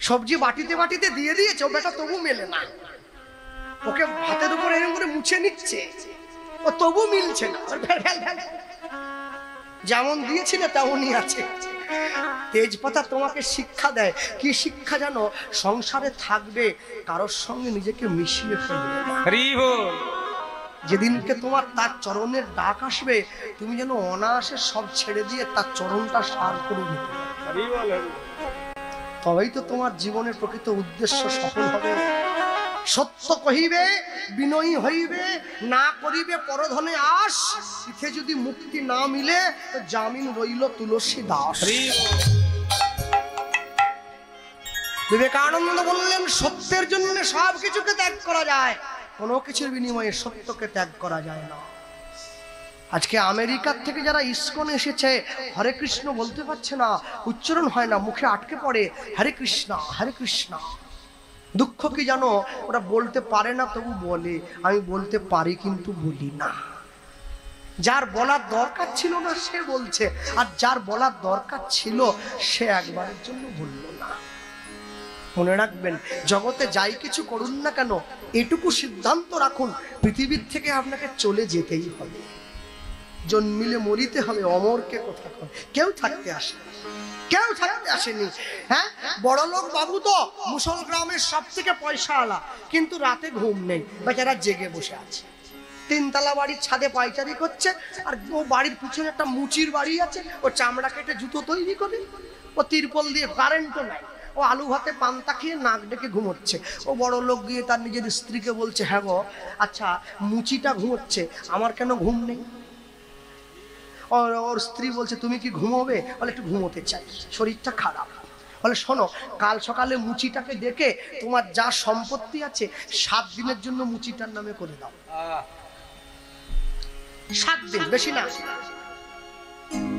সবজি বাটিতে বাটিতে দিয়ে দিয়েছে, ও বেটা তবু মেলে না। ওকে ভাতের উপর এরকম করে মুছে নিচ্ছে, ও তবু মিলছে না। যেমন দিয়েছিলে তেমনই আছে। তেজপাতা তোমাকে শিক্ষা দেয়, কি শিক্ষা জানো? সংসারে থাকবে কারোর সঙ্গে নিজেকে মিশিয়ে ফেলবে না। যেদিনকে তোমার তার চরণের ডাক আসবে, তুমি যেন অনায়াসে সব ছেড়ে দিয়ে তার চরণটা সার করে নিতে, তবেই তো তোমার জীবনের প্রকৃত উদ্দেশ্য সফল হবে। সত্য কহিবে, বিনয়ী হইবে, না করিবে পরধনে আশ, ইথে যদি মুক্তি না মিলে তো জামিন রইল তুলসী দাস। বিবেকানন্দ বললেন, সত্যের জন্য সব কিছুকে ত্যাগ করা যায়, কোনো কিছুর বিনিময়ে সত্যকে ত্যাগ করা যায় না। আজকে আমেরিকার থেকে যারা ইসকন এসেছে, হরে কৃষ্ণ বলতে পারছে না, উচ্চারণ হয় না, মুখে আটকে পড়ে হরে কৃষ্ণ হরে কৃষ্ণ। দুঃখ কি জানো? ওরা বলতে পারে না তবু বলে, আমি বলতে পারি কিন্তু বলি না। যার বলার দরকার ছিল না সে বলছে, আর যার বলার দরকার ছিল সে একবারের জন্য বলল না। মনে রাখবেন, জগতে যাই কিছু করুন না কেন, এটুকু সিদ্ধান্ত রাখুন, পৃথিবীর থেকে আপনাকে চলে যেতেই হবে। জন্মিলে মরিতে হবে, অমরকে কোথা করে কেউ থাকতে আসে, কেউ থাকতে আসেনি। হ্যাঁ, বড় লোক বাবু তো মুসল গ্রামের সব থেকে পয়সা আলা, কিন্তু রাতে ঘুম নেই, বেচারা জেগে বসে আছে। 3 তলা বাড়ির ছাদে পাইচারি করছে, আর ও বাড়ির পিছনে একটা মুচির বাড়ি আছে, ও চামড়া কেটে জুতো তৈরি করে, ও তিরপল দিয়ে, কারেন্টও নাই, ও আলু ভাতে পান্তা খেয়ে নাক ডেকে ঘুমোচ্ছে। ও বড় লোক গিয়ে তার নিজের স্ত্রীকে বলছে, হ্যাঁ গো, আচ্ছা মুচিটা ঘুমোচ্ছে, আমার কেন ঘুম নেই? ওর স্ত্রী বলছে, তুমি কি ঘুমোবে? বলে, একটু ঘুমোতে চাই, শরীরটা খারাপ। বলে শোনো, কাল সকালে মুচিটাকে ডেকে তোমার যা সম্পত্তি আছে 7 দিনের জন্য মুচিটার নামে করে দাও। 7 দিন, বেশি না।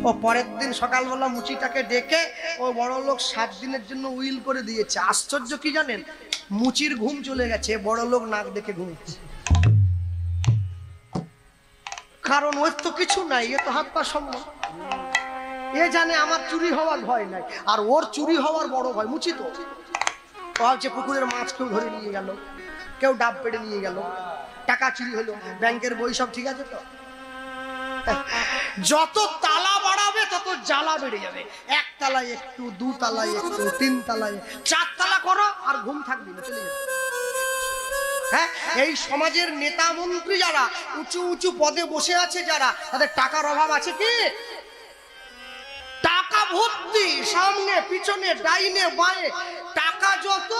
ও পরের দিন সকালবেলা মুচিটাকে ডেকে ও বড় লোক 7 দিনের জন্য উইল করে দিয়েছে। আশ্চর্য কি জানেন, মুচির ঘুম চলে গেছে, বড় লোক নাক দেখে ঘুমছে। কারণ ওর তো কিছু নাই, এ তো হাত পা সম্ভব। এ জানে আমার চুরি হওয়ার ভয় নাই, আর ওর চুরি হওয়ার বড় ভয়। মুচি তো ভাবছে পুকুরের মাছ কেউ ধরে নিয়ে গেল, কেউ ডাব পেড়ে নিয়ে গেল, টাকা চুরি হলো, ব্যাংকের বই সব ঠিক আছে তো। যত তালা বাড়াবে তত জ্বালা বেড়ে যাবে। 1 তালায় একটু, 2 তালায় একটু, 3 তালায়, 4 তালা করো আর ঘুম থাকবে না, চলে যাবে। হ্যাঁ, এই সমাজের নেতা মন্ত্রী যারা উঁচু উঁচু পদে বসে আছে, যারা তাদের টাকার অভাব আছে কি? টাকা ভর্তি, সামনে পিছনে ডাইনে বাঁয়ে টাকা যত,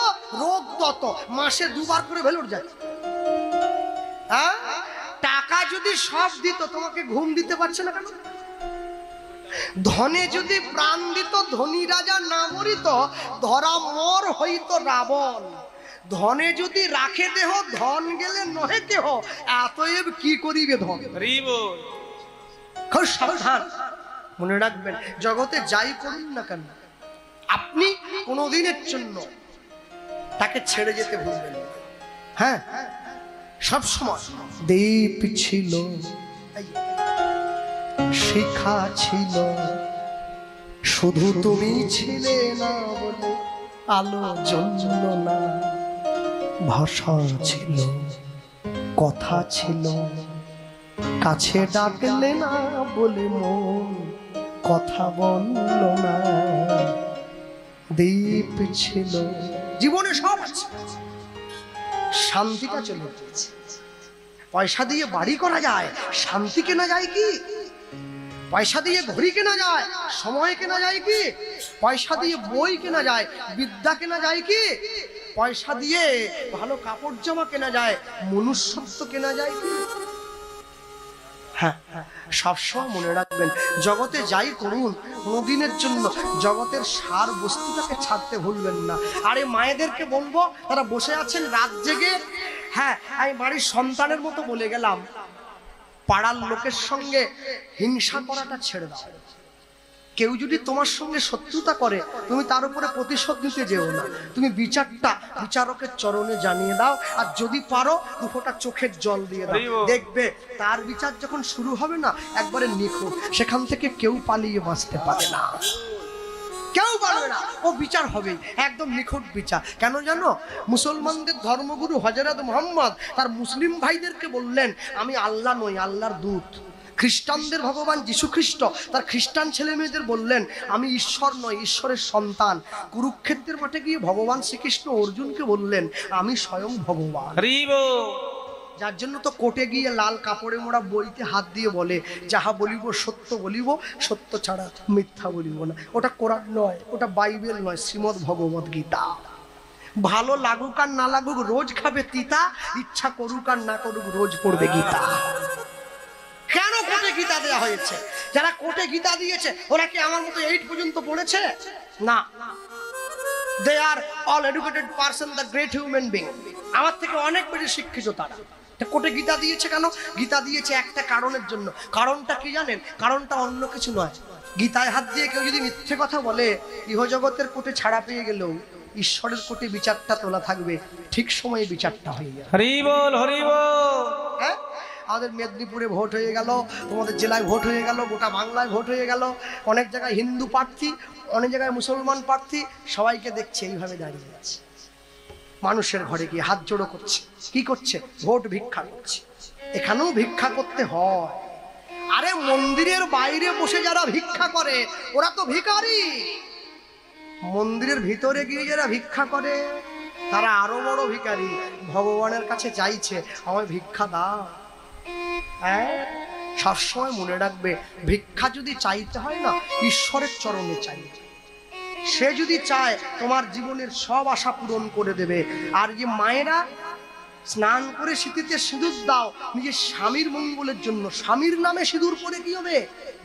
রোগ তত। মাসে 2 বার করে ভেলুর যায়। হ্যাঁ, টাকা যদি সব দিত তোমাকে ঘুম দিতে পারছে না কেন? ধনে যদি প্রাণ দিত, ধনী রাজা না মরিত, ধরা মোর হইত রাবণ। ধনে যদি রাখে দেহ, ধন গেলে নহে কেহ, এতএব কি করিবে ধন। খুব সাবধান, মনে রাখবেন, জগতে যাই করুন না কেন আপনি কোনোদিনের জন্য তাকে ছেড়ে যেতে ভুলবেন না। হ্যাঁ, সব সময় দীপ ছিল, শিখা ছিল, শুধু তুমি ছিলে না বলে আলো জ্বলল না। ভাষা ছিল, কথা ছিল, কাছে ডাকলে না বলে মন কথা বলল না। দীপ ছিল, জীবনে সব আছে, শান্তিটা চলে গেছে। পয়সা দিয়ে বাড়ি করা যায়, শান্তি কেনা যায় কি? পয়সা দিয়ে ঘড়ি কেনা যায়, সময় কেনা যায় কি? পয়সা দিয়ে বই কেনা যায়, বিদ্যা কেনা যায় কি? পয়সা দিয়ে ভালো কাপড় জামা কেনা যায়, মনুষ্যত্ব কেনা যায় কি? হ্যাঁ, সবসময় মনে রাখবেন, জগতে যাই করুন কোনোদিনের জন্য জগতের সার বস্তুটাকে ছাড়তে ভুলবেন না। আরে মায়েদেরকে বলবো, তারা বসে আছেন রাত জেগে, হ্যাঁ আমি বাড়ির সন্তানের মতো বলে গেলাম, পাড়ার লোকের সঙ্গে হিংসা করাটা ছেড়ে দাও। কেউ যদি তোমার সঙ্গে শত্রুতা করে, তুমি তার উপরে প্রতিশোধ নিতে যেও না, তুমি বিচারটা বিচারকের চরণে জানিয়ে দাও। আর যদি পারো 2 ফোঁটা চোখের জল দিয়ে দাও, দেখবে তার বিচার যখন শুরু হবে না, একবারে নিখুঁত, সেখান থেকে কেউ পালিয়ে বাঁচতে পারে না, কেউ পারবে না, ও বিচার হবে একদম নিখুঁত বিচার। কেন জানো? মুসলমানদের ধর্মগুরু হযরত মুহাম্মদ তার মুসলিম ভাইদেরকে বললেন, আমি আল্লাহ নই, আল্লাহর দূত। খ্রিস্টানদের ভগবান যিশু খ্রিস্ট তার খ্রিস্টান ছেলে মেয়েদের বললেন, আমি ঈশ্বর নই, ঈশ্বরের সন্তান। কুরুক্ষেত্রের মাঠে গিয়ে ভগবান শ্রীকৃষ্ণ অর্জুনকে বললেন, আমি স্বয়ং ভগবান। যার জন্য তো কোর্টে গিয়ে লাল কাপড়ে মোড়া বইতে হাত দিয়ে বলে, যাহা বলিব সত্য বলিব, সত্য ছাড়া মিথ্যা বলিব না। ওটা কোরআন নয়, ওটা বাইবেল নয়, শ্রীমদ্ ভগবত গীতা। ভালো লাগুক আর না লাগুক রোজ খাবে তিতা, ইচ্ছা করুক আর না করুক রোজ পড়বে গীতা। কেন কোর্টে গীতা দেওয়া হয়েছে? যারা কোর্টে গীতা দিয়েছে ওরা কি আমার মতো 8 পর্যন্ত পড়েছে? না, they are all educated person, the great human being। আমার থেকে অনেক বেশি শিক্ষিত তারা। কোর্টে গীতা দিয়েছে কেন? গীতা দিয়েছে একটা কারণের জন্য। কারণটা কি জানেন? কারণটা অন্য কিছু নয়। গীতায় হাত দিয়ে কেউ যদি মিথ্যে কথা বলে, ইহজগতের কোর্টে ছাড়া পেয়ে গেলেও ঈশ্বরের কোর্টে বিচারটা তোলা থাকবে, ঠিক সময়ে বিচারটা হয়ে যাবে। হরি বল, হরি বল। হ্যাঁ, আমাদের মেদিনীপুরে ভোট হয়ে গেল, তোমাদের জেলায় ভোট হয়ে গেল, গোটা বাংলায় ভোট হয়ে গেল, অনেক জায়গায় হিন্দু প্রার্থী, অনেক জায়গায় মুসলমান প্রার্থী, সবাইকে দেখছে এইভাবে দাঁড়িয়ে আছে, মানুষের ঘরে গিয়ে হাত জোড়ো করছে। কি করছে? ভোট ভিক্ষা করছে। এখানেও ভিক্ষা করতে হয়। আরে মন্দিরের বাইরে বসে যারা ভিক্ষা করে ওরা তো ভিখারি, মন্দিরের ভিতরে গিয়ে যারা ভিক্ষা করে তারা আরো বড় ভিখারি। ভগবানের কাছে চাইছে, আমায় ভিক্ষা দাও। হ্যাঁ, সবসময় মনে রাখবে, ভিক্ষা যদি চাইতে হয় না, ঈশ্বরের চরণে চাইতে। সে যদি চায় তোমার জীবনের সব আশা পূরণ করে দেবে। আর যে মায়েরা স্নান করে সিঁথিতে সিঁদুর দাও নিজের স্বামীর মঙ্গলের জন্য। স্বামীর নামে সিঁদুর পরে কি হবে?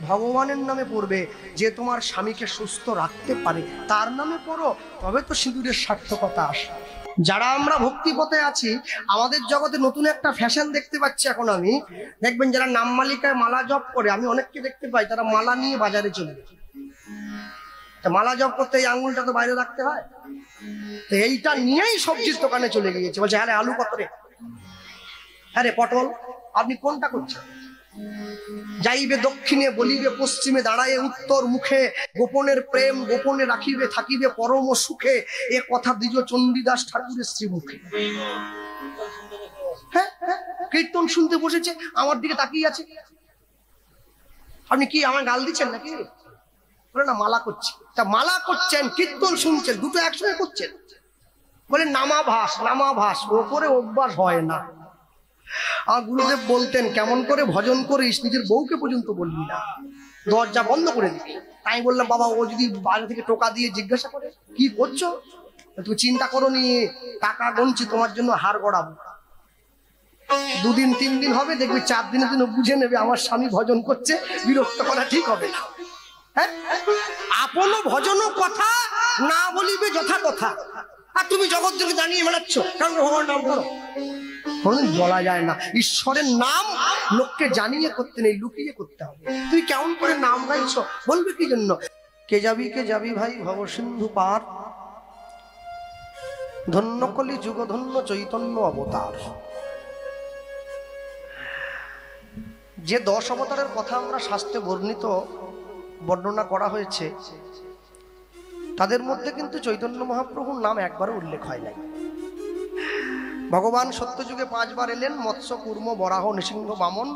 ভগবানের নামে পড়বে। যে তোমার স্বামীকে সুস্থ রাখতে পারে তার নামে পড়ো, তবে তো সিঁদুরের সার্থকতা আসে। যারা আমরা ভক্তি পথে আছি, আমাদের জগতে নতুন একটা ফ্যাশন দেখতে পাচ্ছি এখন আমি। দেখবেন যারা নাম মালিকায় মালা জপ করে, আমি অনেককে দেখতে পাই তারা মালা নিয়ে বাজারে চলে যায়। মালা জপ করতে এই আঙ্গুলটা তো বাইরে রাখতে হয়, তো এইটা নিয়েই সবজির দোকানে চলে গিয়েছে। বলছে হ্যাঁ রে আলু কত রে, হ্যাঁ রে পটল, আপনি কোনটা করছেন? যাইবে দক্ষিণে বলিবে পশ্চিমে, দাঁড়ায় উত্তর মুখে, গোপনের প্রেম গোপনে রাখিবে থাকিবে পরম সুখে, এ কথা দ্বিজ চণ্ডীদাস ঠাকুরের শ্রীমুখে। হ্যাঁ, কীর্তন শুনতে বসেছে, আমার দিকে তাকিয়ে আছে। আপনি কি আমার গাল দিচ্ছেন নাকি? বলে না, মালা করছি। তা মালা করছেন, কীর্তন শুনছেন, দুটো একসঙ্গে করছেন। বলে নামাভাস, নামাভাস, ও করে অভ্যাস হয় না। আর গুরুদেব বলতেন, কেমন করে ভজন করিস নিজের বউকে পর্যন্ত বলবি না, দরজা বন্ধ করে দিবি। তাই বললাম বাবা, ও যদি বাইরে থেকে টোকা দিয়ে জিজ্ঞাসা করে কি করছো, তুমি চিন্তা করো নি টাকা গনছি তোমার জন্য হার গড়াবো। 2 দিন 3 দিন হবে, দেখবি 4 দিনের দিন বুঝে নেবে আমার স্বামী ভজন করছে, বিরক্ত করা ঠিক হবে না। হ্যাঁ, আপন ভজন কথা না বলিবে যথা কথা। আর তুমি জগৎ জগৎ জানিয়ে বেড়াচ্ছ, কারণ ভগবান নাম করো, বলা যায় না। ঈশ্বরের নাম লোককে জানিয়ে করতে নেই, লুকিয়ে করতে হবে। তুই কেমন করে নাম গাইছ, বলবে কি জন্য? কে যাবি ভাই ভব সিন্ধু পার, ধন্য কলি যুগ ধন্য চৈতন্য অবতার। যে 10 অবতারের কথা আমরা শাস্ত্রে বর্ণনা করা হয়েছে, তাদের মধ্যে কিন্তু চৈতন্য মহাপ্রভুর নাম একবারও উল্লেখ হয় নাই। ভগবান সত্যযুগে 5 বার এলেন, মৎস্য কুর্ম বরাহ নৃসিংহ বামন।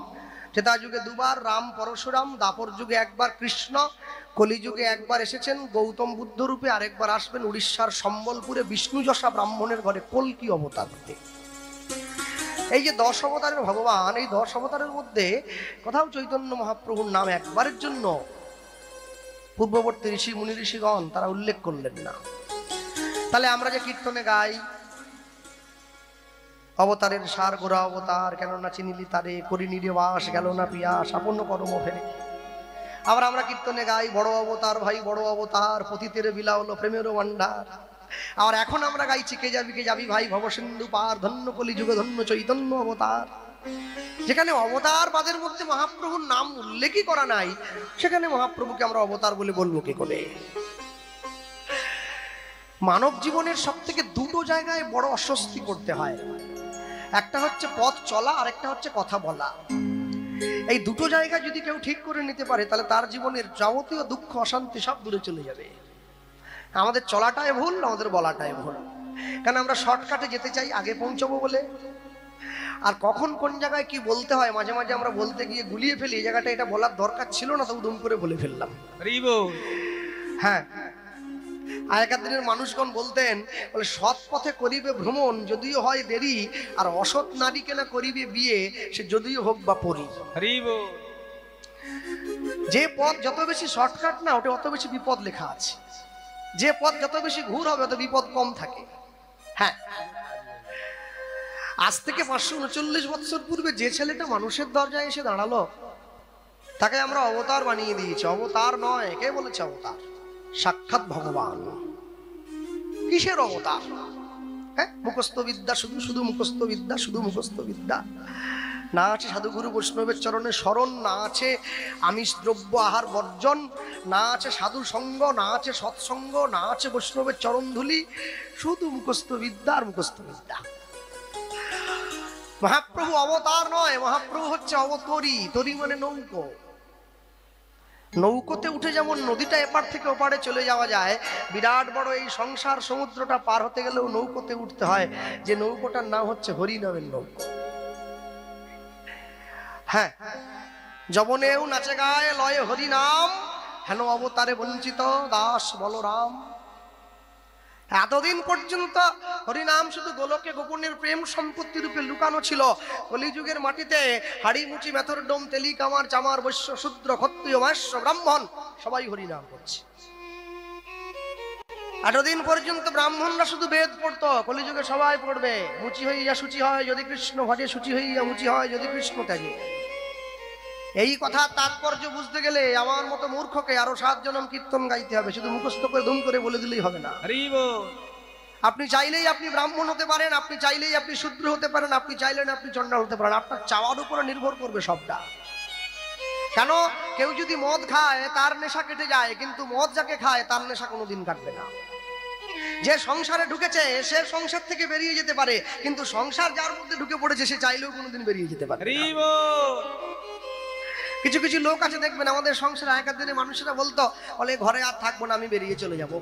ত্রেতা যুগে 2 বার রাম পরশুরাম, দাপর যুগে 1 বার কৃষ্ণ, কলিযুগে 1 বার এসেছেন গৌতম বুদ্ধ রূপে, আরেকবার আসবেন উড়িষ্যার সম্বলপুরে বিষ্ণু যশা ব্রাহ্মণের ঘরে কল্কি অবতার হতে। এই যে 10 অবতারের ভগবান, এই 10 অবতারের মধ্যে কোথাও চৈতন্য মহাপ্রভুর নাম একবারের জন্য পূর্ববর্তী ঋষি মুনি ঋষিগণ তারা উল্লেখ করলেন না। তাহলে আমরা যে কীর্তনে গাই, অবতারের সার গোরা অবতার, কেননা চিনিলি তারে, করিনি রে বাস, গেল না পিয়াস, আপন কর্ম ফেরে। আবার আমরা কীর্তনে গাই, বড় অবতার ভাই বড় অবতার, পতিতের বিলা হলো প্রেমেরও ভান্ডার। আর এখন আমরা গাইছি, কে যাবি ভাই ভবসিন্ধু পার, ধন্য কলি যুগে ধন্য চৈতন্য অবতার। যেখানে অবতার বাদের মধ্যে মহাপ্রভুর নাম উল্লেখই করা নাই, সেখানে মহাপ্রভুকে আমরা অবতার বলে বলবো কি করে? মানব জীবনের সব থেকে 2টো জায়গায় বড় অস্বস্তি করতে হয়, একটা হচ্ছে পথ চলা, আর একটা হচ্ছে কথা বলা। এই 2টো জায়গা যদি কেউ ঠিক করে নিতে পারে, তাহলে তার জীবনের যাবতীয় দুঃখ অশান্তি সব দূরে চলে যাবে। আমাদের চলাটাই ভুল, আমাদের বলাটাই ভুল। কারণ আমরা শর্টকাটে যেতে চাই, আগে পৌঁছবো বলে। আর কখন কোন জায়গায় কি বলতে হয় মাঝে মাঝে আমরা বলতে গিয়ে গুলিয়ে ফেলি। এই জায়গাটা এটা বলার দরকার ছিল না, তবু দুম করে বলে ফেললাম। হ্যাঁ, আগেকার দিনের মানুষগণ বলতেন, বলে সৎ পথে করিবে ভ্রমণ যদিও হয় দেরি, আর অসৎ নারীকে না করিবে বিয়ে, সে যদিও হোক বা পরি। যে পথ যত বেশি শর্টকাট না, ওটা অত বেশি বিপদ লেখা আছে। যে পথ যত বেশি ঘুর হবে, অত বিপদ কম থাকে। হ্যাঁ, আজ থেকে 539 বছর পূর্বে যে ছেলেটা মানুষের দরজায় এসে দাঁড়ালো, তাকে আমরা অবতার বানিয়ে দিয়েছি। অবতার নয়, কে বলেছে অবতার? সাক্ষাৎ ভগবান। কিসের অবতার? হ্যাঁ, মুখস্থ বিদ্যা, শুধু মুখস্থ বিদ্যা, শুধু মুখস্থ বিদ্যা। না আছে সাধুগুরু বৈষ্ণবের চরণে শরণ, না আছে আমিষ দ্রব্য আহার বর্জন, না আছে সাধু সঙ্গ, না আছে সৎসঙ্গ, না আছে বৈষ্ণবের চরণ ধুলি, শুধু মুখস্থ বিদ্যা আর মুখস্থ বিদ্যা। মহাপ্রভু অবতার নয়, মহাপ্রভু হচ্ছে অবতরী। তরী মানে নৌকো। নৌকোতে উঠে যেমন নদীটা এপার থেকে ওপারে চলে যাওয়া যায়, বিরাট বড় এই সংসার সমুদ্রটা পার হতে গেলেও নৌকোতে উঠতে হয়। যে নৌকোটার নাম হচ্ছে হরিনামের নৌকো। হ্যাঁ, যবনেও নাচে গায়ে লয়ে হরিনাম, হেন অবতারে বঞ্চিত দাস বলরাম। এতদিন পর্যন্ত হরিনাম শুধু গোলকে গোপনের প্রেম সম্পত্তি রূপে লুকানো ছিল। কলিযুগের মাটিতে হাড়ি মুচি মেথর ডোম তেলি কামার চামার বৈশ্য শূদ্র ক্ষত্রিয় মাস্য ব্রাহ্মণ সবাই হরিনাম করছে। এতদিন পর্যন্ত ব্রাহ্মণরা শুধু বেদ পড়তো, কলিযুগে সবাই পড়বে। মুচি হইয়া সূচি হয় যদি কৃষ্ণ ভজে, সূচি হইয়া মুচি হয় যদি কৃষ্ণ ত্যাগে। এই কথা তাৎপর্য বুঝতে গেলে আমার মতো মূর্খকে আরো 7 জনম কীর্তন গাইতে হবে, শুধু মুখস্থ করে ধুম করে বলে দিলেই হবে না। হরি বল। আপনি চাইলেই আপনি ব্রাহ্মণ হতে পারেন, আপনি চাইলেই আপনি শূদ্র হতে পারেন, আপনি চাইলেন আপনি চণ্ডাল হতে পারেন। আপনার চাওয়ার উপরে নির্ভর করবে সবটা। কেন? কেউ যদি মদ খায় তার নেশা কেটে যায়, কিন্তু মদ যাকে খায় তার নেশা কোনোদিন কাটবে না। যে সংসারে ঢুকেছে সে সংসার থেকে বেরিয়ে যেতে পারে, কিন্তু সংসার যার মধ্যে ঢুকে পড়েছে সে চাইলেও কোনোদিন বেরিয়ে যেতে পারে। হরি বল। কিছু কিছু লোক আছে দেখবেন আমাদের সংসারে আগের দিনে মানুষেরা বলতো, বলে ঘরে আর থাকবো না, আমি বেরিয়ে চলে যাব।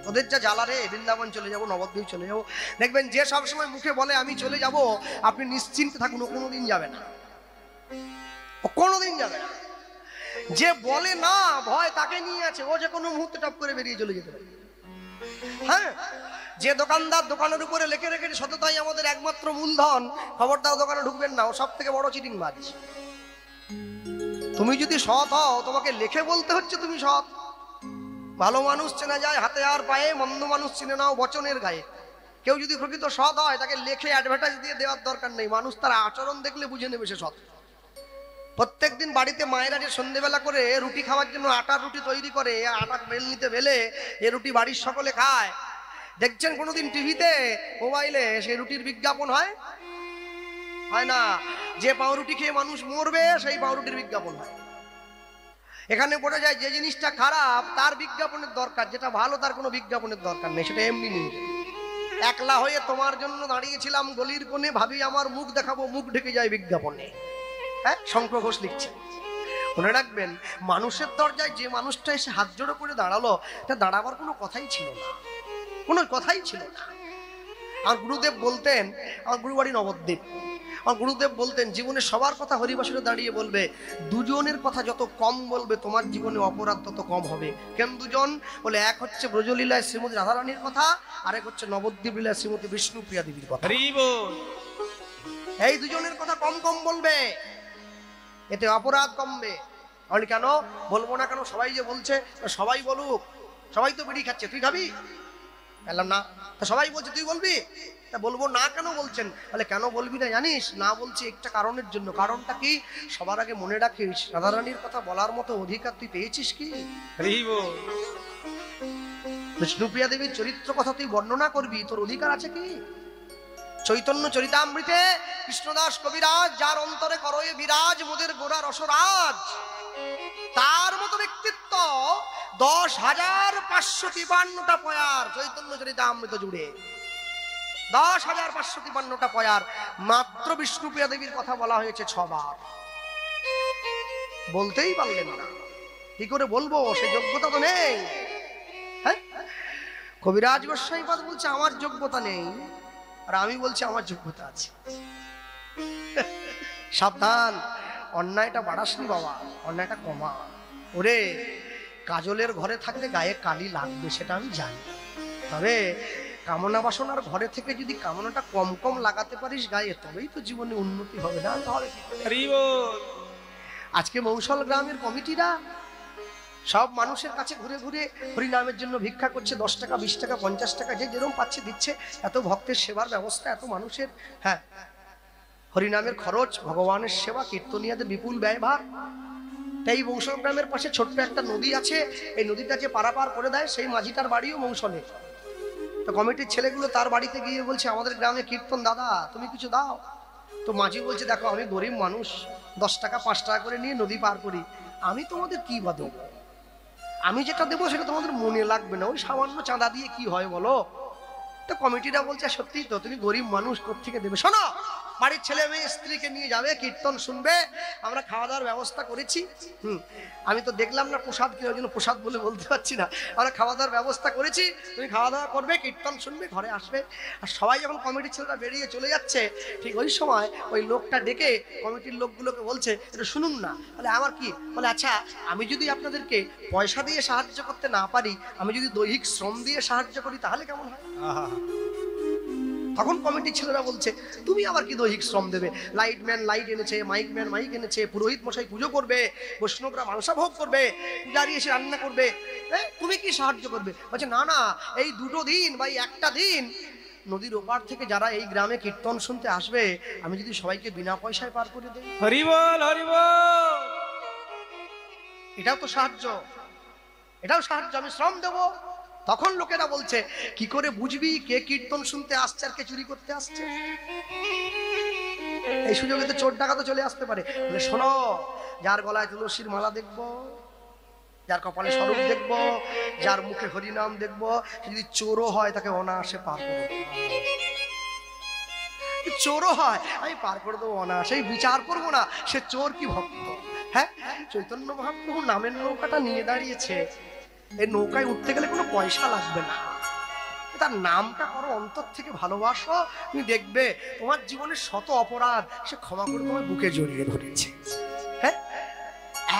ওদের যা জ্বালা রে, বৃন্দাবন চলে যাব, নবদ্বীপ চলে যাব। দেখবেন যে সবসময় মুখে বলে আমি চলে যাব, আপনি নিশ্চিন্তে থাকুন, ও কোনোদিন যাবে না, ও কোনোদিন যাবে না। যে বলে না, ভয় তাকে নিয়ে আছে, ও যে কোনো মুহূর্তে টপ করে বেরিয়ে চলে যেতে পারে। হ্যাঁ, যে দোকানদার দোকানের উপরে লিখে রেখেছে সততাই আমাদের একমাত্র মূলধন, খবরদার দোকানে ঢুকবেন না, ও সব থেকে বড় চিটিংবাজ। তুমি যদি সৎ হও, তোমাকে লিখে বলতে হচ্ছে তুমি সৎ। ভালো মানুষ চেনা যায় হাতে আর পায়ে, মন্দ মানুষ চিনে নাও বচনের গায়ে। কেউ যদি প্রকৃত সৎ হয় তাকে লেখে অ্যাডভার্টাইজ দিয়ে দেওয়ার দরকার নেই, মানুষ তার আচরণ দেখলে বুঝে নেবে সে সৎ। প্রত্যেকদিন বাড়িতে মায়েরা যে সন্ধ্যেবেলা করে রুটি খাওয়ার জন্য আটার রুটি তৈরি করে, আটার বেল নিতে বেলে এ রুটি বাড়ির সকলে খায়, দেখছেন কোনোদিন টিভিতে মোবাইলে সেই রুটির বিজ্ঞাপন হয়? হয় না। যে পাউরুটি খেয়ে মানুষ মরবে সেই পাউরুটির বিজ্ঞাপন হয়। এখানে বোঝা যায় যে জিনিসটা খারাপ তার বিজ্ঞাপনের দরকার, যেটা ভালো তার কোনো বিজ্ঞাপনের দরকার নেই, সেটা এমনি নিয়ে। একলা হয়ে তোমার জন্য দাঁড়িয়েছিলাম গলির কোণে, ভাবি আমার মুখ দেখাবো, মুখ ঢেকে যায় বিজ্ঞাপনে। হ্যাঁ, শঙ্কর ঘোষ লিখছে। মনে রাখবেন, মানুষের দরজায় যে মানুষটা এসে হাত জোড়ো করে দাঁড়ালো, তা দাঁড়াবার কোনো কথাই ছিল না, কোনো কথাই ছিল না। আমার গুরুদেব বলতেন, আমার গুরুবাড়ি নবদ্বীপ, আমার গুরুদেব বলতেন জীবনে সবার কথা হরিবাসরে দাঁড়িয়ে বলবে, দুজনের কথা যত কম বলবে তোমার জীবনে অপরাধ তত কম হবে। কেন দুজন? বলে এক হচ্ছে ব্রজলীলায় শ্রীমতী রাধারানীর কথা, আরেক হচ্ছে নবদ্বীপ লীলায় শ্রীমতী বিষ্ণুপ্রিয়া দেবীর কথা। হরি বল। এই দুজনের কথা কম কম বলবে, এতে অপরাধ কমবে। আমি কেন বলবো না? কেন সবাই যে বলছে, সবাই বলুক, সবাই তো বিড়ি খাচ্ছে, তুই খাবি? বললাম না। তা সবাই বলছে তুই বলবি, তা বলবো না কেন বলছেন? বলে কেন বলবি না জানিস? না বলছি একটা কারণের জন্য। কারণটা কি? সবার আগে মনে রাখিস, রাধারানীর কথা বলার মতো অধিকার তুই পেয়েছিস কি? হরি বল। বিষ্ণুপ্রিয়া দেবীর চরিত্র কথা তুই বর্ণনা করবি, তোর অধিকার আছে কি? চৈতন্য চরিতামৃতে কৃষ্ণদাস কবিরাজ যার অন্তরে করয়ে বিরাজ মোদের গোড়া রসরাজ, তার মতো ব্যক্তিত্ব 10,553টা পয়ার চৈতন্য চরিতামৃত জুড়ে, 10,553টা পয়ার। মাত্র বিষ্ণুপ্রিয়া দেবীর কথা বলা হয়েছে 6 বার। বলতেই পারলেন না, কি করে বলবো? সে যোগ্যতা তো নেই। হ্যাঁ, কবিরাজ গোস্বামীপাদ বলছে আমার যোগ্যতা নেই, আর আমি বলছি আমার যোগ্যতা আছে। সাবধান, অন্যায়টা বাড়াসনি বাবা, অন্যায়টা কমা। ওরে, কাজলের ঘরে থাকলে গায়ে কালি লাগবে, সেটা আমি জানি, তবে কামনা বাসনার ঘরে থেকে যদি কামনাটা কম কম লাগাতে পারিস গায়ে, তবেই তো জীবনে উন্নতি হবে। না তাহলে হরি বল। আজকে মৌসল গ্রামের কমিটিরা সব মানুষের কাছে ঘুরে ঘুরে হরিনামের জন্য ভিক্ষা করছে, 10 টাকা 20 টাকা 50 টাকা যে যেরকম পাচ্ছে দিচ্ছে। এত ভক্তের সেবার ব্যবস্থা, এত মানুষের, হ্যাঁ, হরিনামের খরচ, ভগবানের সেবা, কীর্তনিয়াদের বিপুল ব্যয়ভার। তাই মৌসল গ্রামের পাশে ছোট্ট একটা নদী আছে, এই নদীটা যে পারাপার করে দেয় সেই মাঝিটার বাড়িও মৌসলে। তো কমিটির ছেলেগুলো তার বাড়িতে গিয়ে বলছে আমাদের গ্রামে কীর্তন, দাদা তুমি কিছু দাও। তো মাঝি বলছে দেখো আমি গরিব মানুষ, 10 টাকা 5 টাকা করে নিয়ে নদী পার করি, আমি তোমাদের কি বা দেবো? আমি যেটা দেবো সেটা তোমাদের মনে লাগবে না, ওই সামান্য চাঁদা দিয়ে কি হয় বলো? তো কমিটিরা বলছে সত্যিই তো, তুমি গরিব মানুষ, কোত্থেকে দেবে? শোনো, বাড়ির ছেলে মেয়ে স্ত্রীকে নিয়ে যাবে, কীর্তন শুনবে, আমরা খাওয়া দাওয়ার ব্যবস্থা করেছি। আমি তো দেখলাম না প্রসাদ কি, ওই জন্য প্রসাদ বলে বলতে পারছি না, আমরা খাওয়া দাওয়ার ব্যবস্থা করেছি, তুমি খাওয়া দাওয়া করবে, কীর্তন শুনবে, ঘরে আসবে। আর সবাই যখন কমিটির ছেলেরা বেরিয়ে চলে যাচ্ছে, ঠিক ওই সময় ওই লোকটা ডেকে কমিটির লোকগুলোকে বলছে একটু শুনুন না। বলে আমার কি? বলে আচ্ছা, আমি যদি আপনাদেরকে পয়সা দিয়ে সাহায্য করতে না পারি, আমি যদি দৈহিক শ্রম দিয়ে সাহায্য করি তাহলে কেমন হয়? তখন কমিটির ছেলেরা বলছে তুমি আবার কি দৈহিক শ্রম দেবে? লাইটম্যান লাইট এনেছে, মাইকম্যান মাইক এনেছে, পুরোহিত মশাই পুজো করবে, বৈষ্ণবরা মাংসা ভোগ করবে, পূজারি এসে রান্না করবে, তুমি কি সাহায্য করবে? বলছে না না, এই দুটো দিন বা একটা দিন নদীর ওপার থেকে যারা এই গ্রামে কীর্তন শুনতে আসবে, আমি যদি সবাইকে বিনা পয়সায় পার করে দেই, হরি বল হরি বল। এটাও তো সাহায্য, এটাও সাহায্য, আমি শ্রম দেব। তখন লোকেরা বলছে কি করে বুঝবি কে কীর্তন শুনতে আসছে আর কে চুরি করতে আসছে? এই সুযোগে তো চোর ডাকাতও চলে আসতে পারে। বলে শোনো, যার গলায় তুলসীর মালা দেখবো, যার কপালে স্বরূপ দেখবো, যার মুখে হরিনাম দেখবো, যদি চোরও হয় তাকে অনায়াসে পার করে দেবো। চোরও হয় আমি পার করে দেবো অনায়াসে, বিচার করবো না সে চোর কি ভক্ত। হ্যাঁ, চৈতন্য মহাপ্রভু নামের নৌকাটা নিয়ে দাঁড়িয়েছে, এই নৌকায় উঠতে গেলে কোনো পয়সা লাগবে না, তার নামটা করো অন্তর থেকে ভালোবাসো, তুমি দেখবে তোমার জীবনের শত অপরাধ সে ক্ষমা করে তোমার বুকে জড়িয়ে ধরেছে। হ্যাঁ,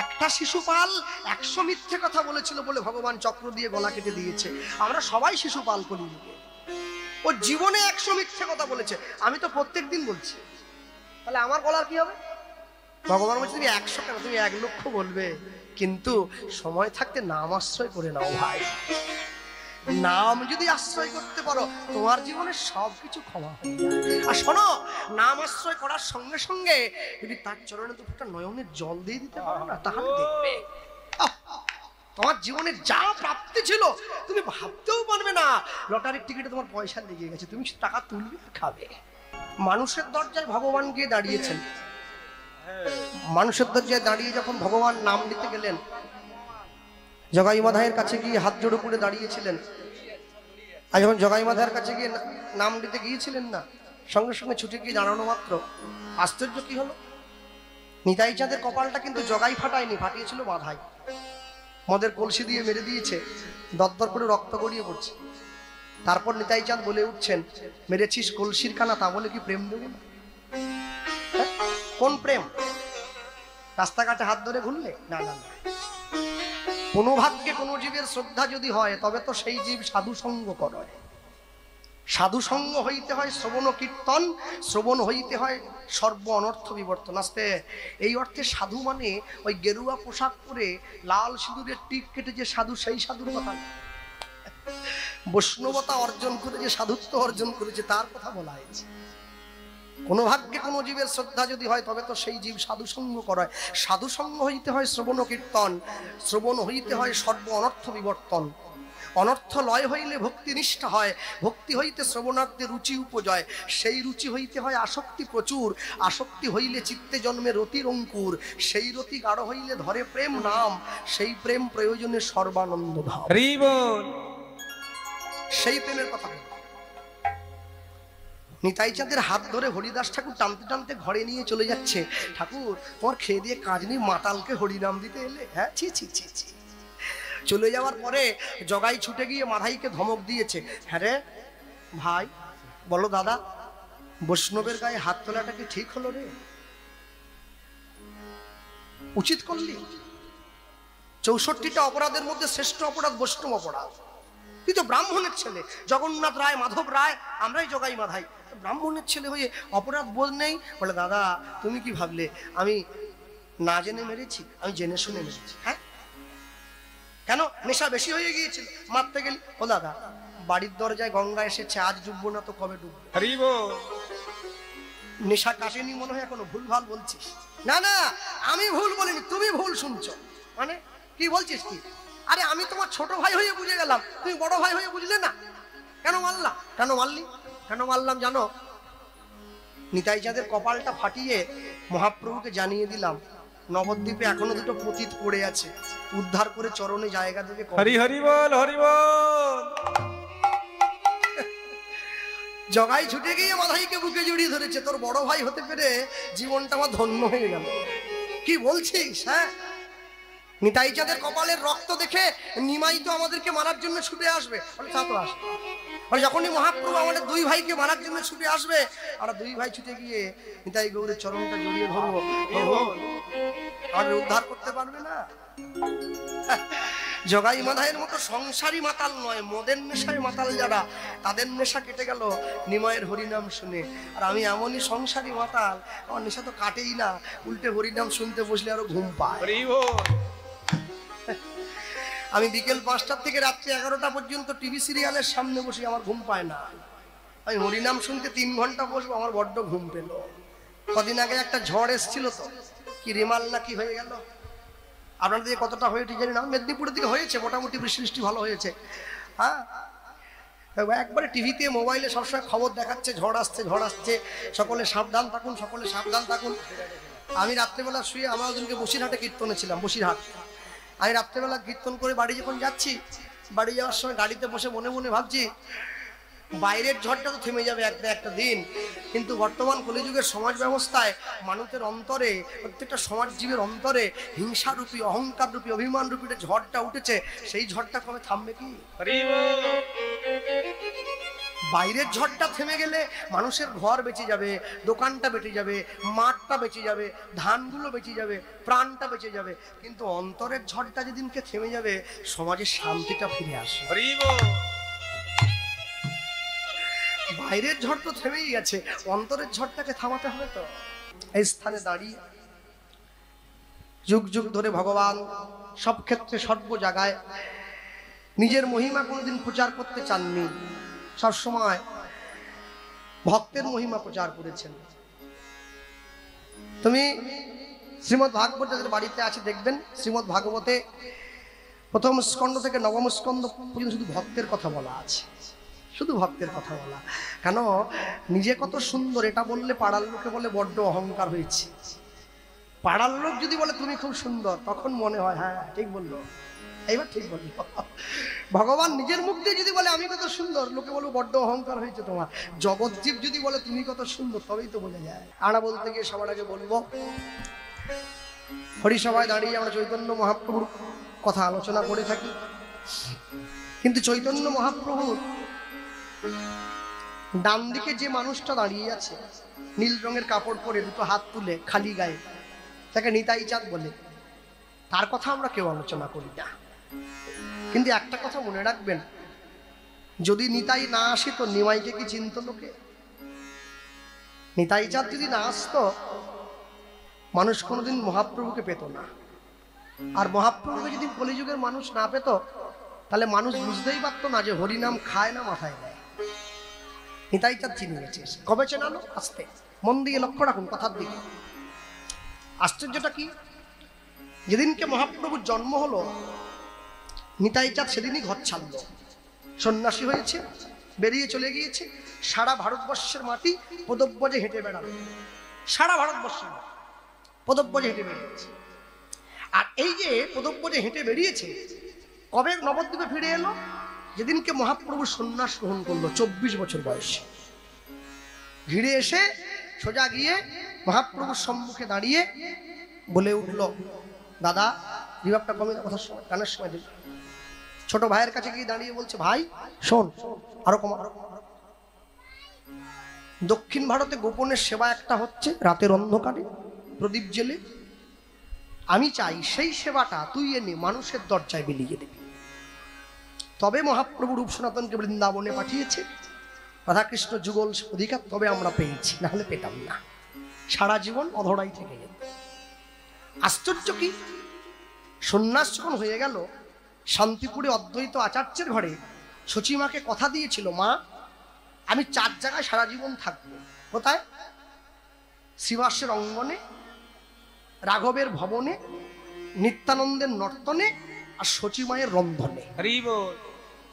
একটা শিশুপাল 100 মিথ্যে কথা বলেছিল বলে ভগবান চক্র দিয়ে গলা কেটে দিয়েছে। আমরা সবাই শিশুপাল করি, ও জীবনে 100 মিথ্যে কথা বলেছে, আমি তো প্রত্যেক দিন বলছি, তাহলে আমার গলার কি হবে? ভগবান বলছে তুমি 100 কেন, তুমি 1 লক্ষ বলবে, কিন্তু সময় থাকতে নাম আশ্রয় করে নাও ভাই। নাম যদি আশ্রয় করতে পারো তোমার জীবনে সবকিছু ক্ষমা হয়ে যায়। আর শোনো, নাম আশ্রয় করার সঙ্গে সঙ্গে যদি তার চরণে দুটো নয়নের জল দিয়ে দিতে পারো না, তাহলে দেখবে তোমার জীবনে যা প্রাপ্তি ছিল তুমি ভাবতেও পারবে না। লটারির টিকিটে তোমার পয়সা লেগে গেছে, তুমি টাকা তুলবে আর খাবে। মানুষের দরজায় ভগবান গিয়ে দাঁড়িয়েছেন, মানুষের দরজায় দাঁড়িয়ে যখন ভগবান নাম নিতে গেলেন, জগাই মাধায়ের কাছে গিয়ে হাত জোড়ো করে দাঁড়িয়েছিলেন। আর যখন জগাই মাধায়ের কাছে গিয়ে নাম দিতে গিয়েছিলেন না, সঙ্গে সঙ্গে ছুটে গিয়ে দাঁড়ানো মাত্র আশ্চর্য কি হলো, নিতাই চাঁদের কপালটা কিন্তু জগাই ফাটায়নি, ফাটিয়েছিল মাধাই। মদের কলসি দিয়ে মেরে দিয়েছে, দরদর করে রক্ত গড়িয়ে পড়ছে। তারপর নিতাই চাঁদ বলে উঠছেন, মেরেছিস কলসির কানা, তা বলে কি প্রেম দেবো না? কোন প্রেম? রাস্তাঘাটে হাত ধরে ঘুরলে? না না না, কোনো ভাগ্যে কোনো জীবের শ্রদ্ধা যদি হয় তবে তো সেই জীব সাধু সঙ্গ করে। সাধু সঙ্গ হইতে হয় শ্রবণ কীর্তন, শ্রবণ হইতে হয় সর্ব অনর্থ বিবর্তন। আসতে এই অর্থে সাধু মানে ওই গেরুয়া পোশাক পরে লাল সিঁদুরের টিপ কেটে যে সাধু, সেই সাধুর কথা। বৈষ্ণবতা অর্জন করে যে সাধুত্ব অর্জন করেছে তার কথা বলা হয়েছে। কোনো ভাগ্যে কোনো জীবের শ্রদ্ধা যদি হয় তবে তো সেই জীব সাধু সঙ্গ করে। সাধু সঙ্গ হইতে হয় শ্রবণ কীর্তন, শ্রবণ হইতে হয় সর্ব অনর্থ বিবর্তন। অনর্থ লয় হইলে ভক্তি নিষ্ঠা হয়, ভক্তি হইতে শ্রবণার্থে রুচি উপজয়, সেই রুচি হইতে হয় আসক্তি প্রচুর, আসক্তি হইলে চিত্তে জন্মে রতির অঙ্কুর, সেই রতি গাঢ় হইলে ধরে প্রেম নাম, সেই প্রেম প্রয়োজনে সর্বানন্দ ধাম। সেই প্রেমের কথা বলি। নিতাই চাঁদের হাত ধরে হরিদাস ঠাকুর টানতে টানতে ঘরে নিয়ে চলে যাচ্ছে। ঠাকুর, তোমার খেয়ে দিয়ে কাজ নেই, মাতালকে হরিনাম দিতে এলে? হ্যাঁ, ছি ছি ছি ছি। চলে যাওয়ার পরে জগাই ছুটে গিয়ে মাধাইকে ধমক দিয়েছে, হ্যাঁ রে ভাই, বলো দাদা, বৈষ্ণবের গায়ে হাত তোলাটা কি ঠিক হলো রে? উচিত করলি? 64টা অপরাধের মধ্যে শ্রেষ্ঠ অপরাধ বৈষ্ণব অপরাধ। তুই তো ব্রাহ্মণের ছেলে, জগন্নাথ রায়, মাধব রায়, আমরাই জগাই মাধাই, ব্রাহ্মণের ছেলে হয়ে অপরাধ বোধ নেই? বলে দাদা, তুমি কি ভাবলে আমি না জেনে মেরেছি? আমি জেনে শুনে মেরেছি। হ্যাঁ, কেন? নেশা বেশি হয়ে গিয়েছিল, মারতে গেলি। ও দাদা, বাড়ির দরজায় গঙ্গা এসেছে, আজ ডুববো না তো কবে ডুববো? নেশা কাটেনি মনে হয় এখনো, ভুলভাল বলছিস। না না, আমি ভুল বলিনি, তুমি ভুল শুনছো। মানে কি বলছিস কি? আরে আমি তোমার ছোট ভাই হয়ে বুঝে গেলাম, তুমি বড় ভাই হয়ে বুঝলে না। কেন মারলা? কেন মারলি? কেন মারলাম জানো? নিতাই চাঁদের কপালটা ফাটিয়ে মহাপ্রভুকে জানিয়ে দিলাম, নবদ্বীপে এখনো দুটো পতিত পড়ে আছে, উদ্ধার করে চরণে জায়গা দেবে। হরি হরি বল, হরি বল। জগাই ছুটে গিয়ে মাধাইকে বুকে জড়িয়ে ধরেছে, তোর বড় ভাই হতে পেরে জীবনটা আমার ধন্য হয়ে গেল। কি বলছিস? হ্যাঁ, নিতাই চাঁদের কপালের রক্ত দেখে নিমাই তো আমাদেরকে মারার জন্য ছুটে আসবে। তা তো আসবে। যখনই মহাপ্রভু আমাদের দুই ভাইকে মারার জন্য ছুটে আসবে, আমরা দুই ভাই ছুটে গিয়ে নিতাই গৌরের চরণটা জড়িয়ে ধরবো, আর উদ্ধার করতে পারবে না। জগাই মাধাইয়ের মতো সংসারী মাতাল নয়, মদের নেশায় মাতাল যারা, তাদের নেশা কেটে গেল নিমাইয়ের হরিনাম শুনে। আর আমি এমনই সংসারী মাতাল, আমার নেশা তো কাটেই না, উল্টে হরিনাম শুনতে বসলে আরো ঘুম পায়। হরি বল। আমি বিকেল 5টা থেকে রাত্রি 11টা পর্যন্ত টিভি সিরিয়ালের সামনে বসে আমার ঘুম পায় না। আমি হরিনাম শুনতে 3 ঘন্টা বসবো, আমার বড্ড ঘুম পেল। কদিন আগে একটা ঝড় এসেছিল, তো কি রেমাল না কি হয়ে গেল, আপনাদের দিকে কতটা হয়ে ঠিক জানি না, মেদিনীপুরের দিকে হয়েছে, মোটামুটি বৃষ্টি ভালো হয়েছে। হ্যাঁ, একবারে টিভিতে মোবাইলে সবসময় খবর দেখাচ্ছে ঝড় আসছে ঝড় আসছে, সকলে সাবধান থাকুন, সকলে সাবধান থাকুন। আমি রাত্রেবেলা শুয়ে, আমার ওদিনকে বসিরহাটে কীর্তনে ছিলাম, বসিরহাট। আমি রাত্রেবেলা কীর্তন করে বাড়ি যখন যাচ্ছি, বাড়ি যাওয়ার সময় গাড়িতে বসে মনে মনে ভাবছি, বাইরের ঝড়টা তো থেমে যাবে একটা দিন, কিন্তু বর্তমান কলিযুগের সমাজ ব্যবস্থায় মানুষের অন্তরে, প্রত্যেকটা সমাজজীবের অন্তরে হিংসারূপী, অহংকাররূপী, অভিমানরূপী যে ঝড়টা উঠেছে, সেই ঝড়টা কবে থামবে কি? হরি বল। বাইরের ঝড়টা থেমে গেলে মানুষের ঘর বেঁচে যাবে, দোকানটা বেঁচে যাবে, মাঠটা বেঁচে যাবে, ধানগুলো বেঁচে যাবে, প্রাণটা বেঁচে যাবে, কিন্তু অন্তরের ঝড়টা যেদিনকে থেমে যাবে, সমাজের শান্তিটা ফিরে আসবে। হরি বল। বাইরের ঝড় তো থেমেই গেছে, অন্তরের ঝড়টাকে থামাতে হবে। তো এই স্থানে দাঁড়িয়ে যুগ যুগ ধরে ভগবান সব ক্ষেত্রে সর্ব জায়গায় নিজের মহিমা কোনোদিন প্রচার করতে চাননি, সবসময় ভক্তের মহিমা প্রচার করেছেন। তুমি শ্রীমদ্ ভাগবত যাদের বাড়িতে আছে দেখবেন, শ্রীমদ্ ভাগবতে 1ম স্কন্ধ থেকে 9ম স্কন্ধ পর্যন্ত শুধু ভক্তের কথা বলা আছে, শুধু ভক্তের কথা বলা। কেন? নিজে কত সুন্দর এটা বললে পাড়ার লোকে বলে বড্ড অহংকার হয়েছে। পাড়ার লোক যদি বলে তুমি খুব সুন্দর, তখন মনে হয় হ্যাঁ ঠিক বললো, এইবার ঠিক বললো। ভগবান নিজের মুখ দিয়ে যদি বলে আমি কত সুন্দর, লোকে বলবো বড্ড অহংকার হয়েছে তোমার। জগৎজীব যদি বলে তুমি কত সুন্দর, তবেই তো বোঝা যায়। আমরা বলতে গিয়ে সবার আগে বলবো, হরিসভায় দাঁড়িয়ে আমরা চৈতন্য মহাপ্রভুর কথা আলোচনা করে থাকি, কিন্তু চৈতন্য মহাপ্রভুর ডান দিকে যে মানুষটা দাঁড়িয়ে আছে, নীল রঙের কাপড় পরে, দুটো হাত তুলে খালি গায়ে, তাকে নিতাই চাঁদ বলে, তার কথা আমরা কেউ আলোচনা করি না। কিন্তু একটা কথা মনে রাখবেন, যদি নিতাই না আসে তো নিমাইকে কি চিনত লোকে? নিতাই চাঁদ যদি না আসতো, মানুষ কোনোদিন মহাপ্রভুকে পেত না। আর মহাপ্রভুকে যদি কলিযুগের মানুষ না পেত, তাহলে মানুষ বুঝতেই পারতো না যে হরিনাম খায় না মাথায় দেয়। নিতাই চাঁদ চিনে গেছে। কবে চেনালো? আস্তে, মন দিয়ে লক্ষ্য রাখুন কথার দিকে। আশ্চর্যটা কি, যেদিনকে মহাপ্রভুর জন্ম হলো, নিতাই চাঁদ সেদিনই ঘর ছাড়লো, সন্ন্যাসী হয়েছে, বেরিয়ে চলে গিয়েছে। সারা ভারতবর্ষের মাটি পদব্রজে হেঁটে বেড়ালো, সারা ভারতবর্ষের পদব্রজে হেঁটে বেরিয়েছে। আর এই যে পদব্রজে হেঁটে বেরিয়েছে, কবে নবদ্বীপে ফিরে এলো? যেদিনকে মহাপ্রভু সন্ন্যাস গ্রহণ করলো, 24 বছর বয়সে। ঘিরে এসে সোজা গিয়ে মহাপ্রভুর সম্মুখে দাঁড়িয়ে বলে উঠলো, দাদা বিভাগটা কমে কথার সময়, গানের সময় দিল। ছোট ভাইয়ের কাছে গিয়ে দাঁড়িয়ে বলছে, ভাই শোন, আরো কমা। দক্ষিণ ভারতে গোপনের সেবা একটা হচ্ছে, রাতের অন্ধকারে প্রদীপ জেলে। আমি চাই সেই সেবাটা তুই এনে মানুষের দরজায় বিলিয়ে দিবি। তবে মহাপ্রভু রূপ সনাতনকে বৃন্দাবনে পাঠিয়েছে, রাধাকৃষ্ণ যুগল অধিকার তবে আমরা পেয়েছি, না হলে পেতাম না, সারা জীবন অধরাই থেকে যেত। আশ্চর্য কি, সন্ন্যাস যখন হয়ে গেল, শান্তিপুরে অদ্বৈত আচার্যের ঘরে সচিমাকে কথা দিয়েছিল, মা আমি 4 জায়গায় সারা জীবন থাকবো। কোথায়? শ্রীবাসের অঙ্গনে, রাঘবের ভবনে, নিত্যানন্দের নর্তনে, আর সচিমায়ের রন্ধনে।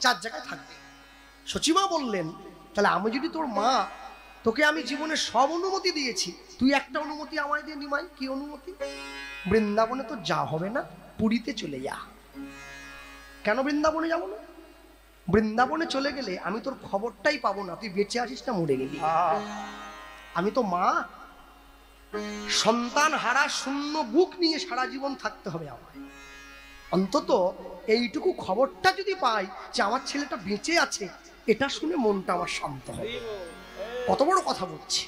4 জায়গায় থাকবে। সচিমা বললেন, তাহলে আমি যদি তোর মা, তোকে আমি জীবনে সব অনুমতি দিয়েছি, তুই একটা অনুমতি আমায় দিয়ে নিমাই। কি অনুমতি? বৃন্দাবনে তো যা হবে না, পুরীতে চলে যা। কেন বৃন্দাবনে যাবো না? বৃন্দাবনে চলে গেলে আমি তোর খবরটাই পাবো না, তুই বেঁচে আছিস না মরে গেলি। আমি তো মা, সন্তান হারা শূন্য বুক নিয়ে সারা জীবন থাকতে হবে আমায়। অন্তত এইটুকু খবরটা যদি পাই যে আমার ছেলেটা বেঁচে আছে, এটা শুনে মনটা আমার শান্ত হবে। কত বড় কথা বলছি।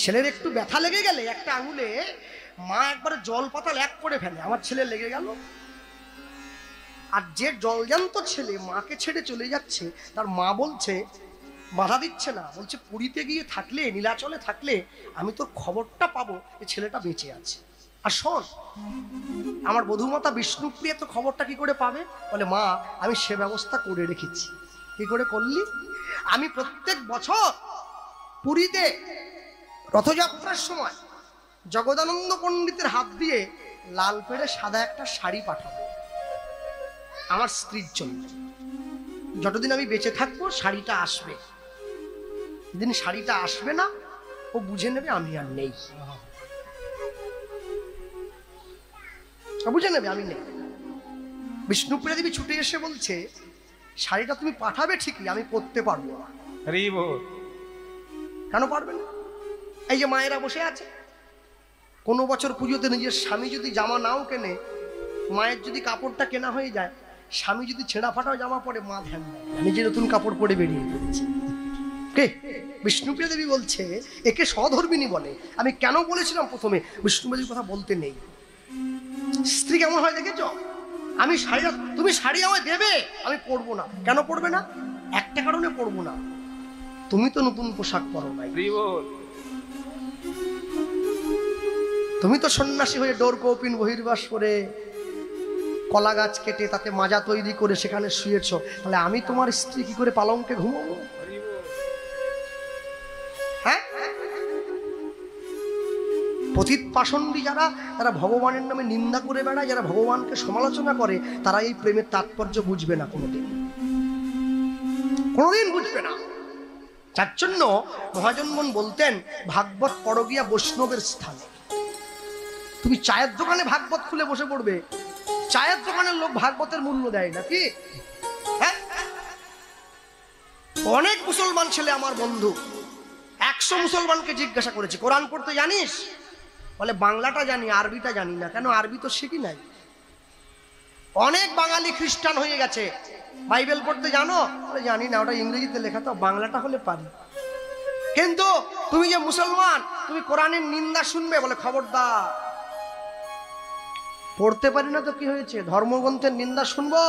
ছেলের একটু ব্যথা লেগে গেলে একটা আঙুলে মা একবারে জল পাতাল এক করে ফেলে, আমার ছেলে লেগে গেল। আর যে জলজান্ত ছেলে মাকে ছেড়ে চলে যাচ্ছে, তার মা বলছে, বাধা দিচ্ছে না, বলছে পুরীতে গিয়ে থাকলে, নীলাচলে থাকলে আমি তোর খবরটা পাবো এই ছেলেটা বেঁচে আছে। আর শোন, আমার বধূমাতা বিষ্ণুপ্রিয়া তো খবরটা কি করে পাবে? বলে মা আমি সে ব্যবস্থা করে রেখেছি। কি করে করলি? আমি প্রত্যেক বছর পুরীতে রথযাত্রার সময় জগদানন্দ পণ্ডিতের হাত দিয়ে লাল পেড়ে সাদা একটা শাড়ি পাঠাবো আমার স্ত্রীর জন্য। যতদিন আমি বেঁচে থাকবো শাড়িটা আসবে, যেদিন শাড়িটা আসবে না ও বুঝে নেবে আমি আর নেই, বুঝে নেবে আমি নেই। বিষ্ণুপ্রিয়া দেবী ছুটে এসে বলছে, শাড়িটা তুমি পাঠাবে ঠিকই, আমি পরতে পারবো না। হরি বল। কেন পারবে না? এই যে মায়েরা বসে আছে, কোনো বছর পুজোতে নিজের স্বামী যদি জামা নাও কেনে, মায়ের যদি কাপড়টা কেনা হয়ে যায়, স্বামী যদি ছেঁড়া ফাটা জামা পরে, মা ধ্যান দেয় না, নিজে নতুন কাপড় পরে বেরিয়ে পড়েছে। কে? বিষ্ণুপ্রিয়া দেবী বলছে একে সধর্মিনী বলে। আমি কেন বলেছিলাম প্রথমে বিষ্ণুপ্রিয়া দেবীর কথা বলতে নেই। স্ত্রী কেমন হয় দেখেছ? আমি শাড়িটা, তুমি শাড়ি আমায় দেবে, আমি পরবো না। কেন পরবে না? একটা কারণে পরবো না, তুমি তো নতুন পোশাক পরো নাই। হরি বল। তুমি তো সন্ন্যাসী হয়ে ডোর কৌপিন বহির্বাস করে কলা গাছ কেটে তাতে মাজা তৈরি করে সেখানে শুয়েছ, তাহলে আমি তোমার স্ত্রী কি করে পালঙ্কে ঘুমাবো? হরি বল। হ্যাঁ, পতিত পাষণ্ডী যারা, তারা ভগবানের নামে নিন্দা করে বেড়ায়, যারা ভগবানকে সমালোচনা করে, তারা এই প্রেমের তাৎপর্য বুঝবে না, কোনোদিন কোনোদিন বুঝবে না। যার জন্য মহাজনগণ বলতেন ভাগবত পড়ো গিয়া বৈষ্ণবের স্থানে। তুমি চায়ের দোকানে ভাগবত খুলে বসে পড়বে, চায়ের দোকানের লোক ভাগবতের মূল্য দেয় না কি? হ্যাঁ, অনেক মুসলমান ছেলে আমার বন্ধু 100 মুসলমানকে জিজ্ঞাসা করেছে কোরআন পড়তে জানিস? বলে বাংলাটা জানি, আরবিটা জানি না। কেন? আরবি তো শিখি নাই। অনেক বাঙালি খ্রিস্টান হয়ে গেছে, বাইবেল পড়তে জানো? বলে জানি না, ওটা ইংরেজিতে লেখা, তো বাংলাটা হলে পারি। কিন্তু তুমি যে মুসলমান, তুমি কোরআনের নিন্দা শুনবে? বলে খবরদার, পড়তে পারি না তো কি হয়েছে, ধর্মগ্রন্থের নিন্দা শুনবো?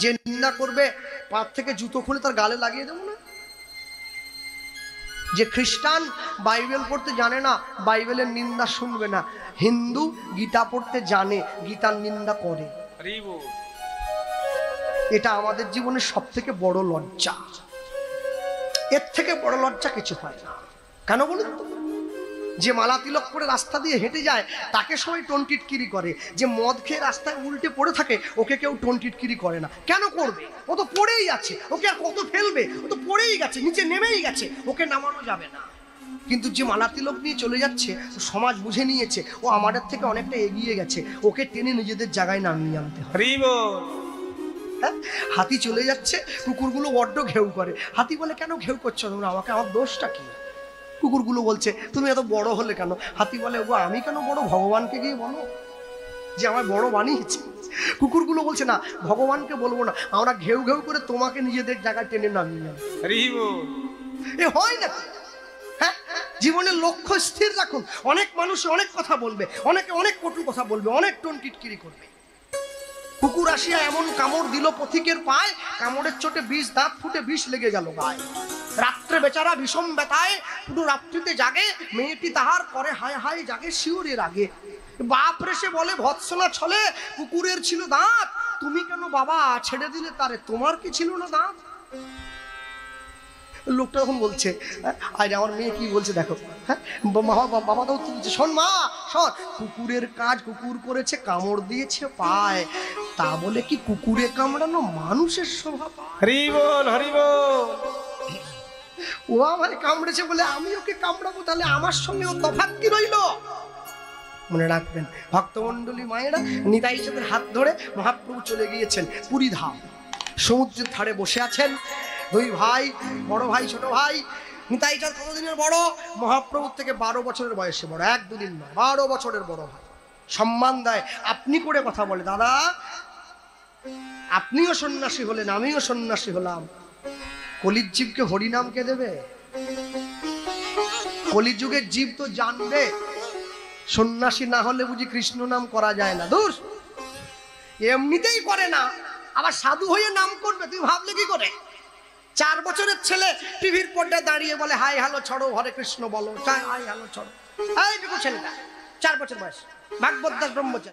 যে নিন্দা করবে পাপ থেকে জুতো খুলে তার গালে লাগিয়ে দেবো না? যে খ্রিস্টান বাইবেল পড়তে জানে না, বাইবেলের নিন্দা শুনবে না। হিন্দু গীতা পড়তে জানে, গীতার নিন্দা করে। হরি বল। এটা আমাদের জীবনের সব থেকে বড় লজ্জা। এর থেকে বড় লজ্জা কিছু হয় না। কেন বলুন তো? যে মালা তিলক করে রাস্তা দিয়ে হেঁটে যায় তাকে সবাই টনটিটকিরি করে, যে মদ খেয়ে রাস্তায় উল্টে পড়ে থাকে ওকে কেউ টনটিটকিরি করে না। কেন করবে? ও তো পড়েই আছে, ওকে আর কত ফেলবে? ও তো পড়েই গেছে, নিচে নেমেই গেছে, ওকে নামানো যাবে না। কিন্তু যে মালা তিলক নিয়ে চলে যাচ্ছে, সমাজ বুঝে নিয়েছে ও আমাদের থেকে অনেকটা এগিয়ে গেছে, ওকে টেনে নিজেদের জায়গায় নামিয়ে আনতে হবে। হরি বল। হ্যাঁ, হাতি চলে যাচ্ছে, কুকুরগুলো বড্ড ঘেউ করে। হাতি বলে কেন ঘেউ করছো তোমরা আমাকে, আমার দোষটা কি? কুকুরগুলো বলছে তুমি এত বড় হলে কেন? হাতি বলে ওগো আমি কেন বড়, ভগবানকে গিয়ে বলো যে আমায় বড় বানিয়েছে। কুকুরগুলো বলছে না, ভগবানকে বলবো না, আমরা ঘেউ ঘেউ করে তোমাকে নিজেদের জায়গায় টেনে নামিয়ে আনবো। হরি বল। এ হয় না? হ্যাঁ, জীবনের লক্ষ্য স্থির রাখুন। অনেক মানুষ অনেক কথা বলবে, অনেকে অনেক কটু কথা বলবে, অনেক টনটিটকিরি করবে। কুকুর আসিয়া এমন কামড় দিল পথিকের পায়, কামড়ের চোটে বিষ, দাঁত ফুটে বিষ লেগে গেল গায়ে। রাত্রে বেচারা বিষম ব্যথায় পুরো রাত্রিতে জাগে, মেয়েটি তাহার করে হায় হায় জাগে শিওরের আগে। বাপ রেসে বলে ভৎসনা ছলে, কুকুরের ছিল দাঁত, তুমি কেন বাবা ছেড়ে দিলে তারে, তোমার কি ছিল না দাঁত? লোকটা তখন বলছে, আরে আমার মেয়ে কি বলছে দেখো। হ্যাঁ, বাবা তো বলছে, শোন মা শোন, কুকুরের কাজ কুকুর করেছে, কামড় দিয়েছে পায়, তা বলে কি কুকুরে কামড়ানো মানুষের স্বভাব? হরি বল। হরি বল। ও আমায় কামড়েছে বলে আমি ওকে কামড়াবো, তাহলে আমার সঙ্গে ও তফাৎ কি রইল? মনে রাখবেন ভক্তমণ্ডলী মায়েরা, নিতাই চাঁদের হাত ধরে মহাপ্রভু চলে গিয়েছেন পুরী ধাম। সমুদ্রের ধারে বসে আছেন দুই ভাই, বড় ভাই ছোট ভাই। নিতাই চাঁদ কতদিনের বড়? মহাপ্রভুর থেকে 12 বছরের বয়সে বড়, 1-2 দিন নয়, 12 বছরের বড় ভাই। সম্মান দেয়, আপনি করে কথা বলে, দাদা আপনিও সন্ন্যাসী হলেন, আমিও সন্ন্যাসী হলাম, কলির জীবকে হরিনামকে দেবে? কলিযুগের জীব তো জানবে সন্ন্যাসী না হলে বুঝি কৃষ্ণ নাম করা যায় না? দূর, এমনিতেই করে না, আবার সাধু হয়ে নাম করবে, তুই ভাবলে কি করে? 4 বছরের ছেলে টিভির পর্দায় দাঁড়িয়ে বলে হাই হ্যালো ছড়ো, হরে কৃষ্ণ বলো, হাই হ্যালো ছড়ো। এই দেখো ছেলেটা 4 বছর বয়স, ভাগবত দাস ব্রহ্মচারী।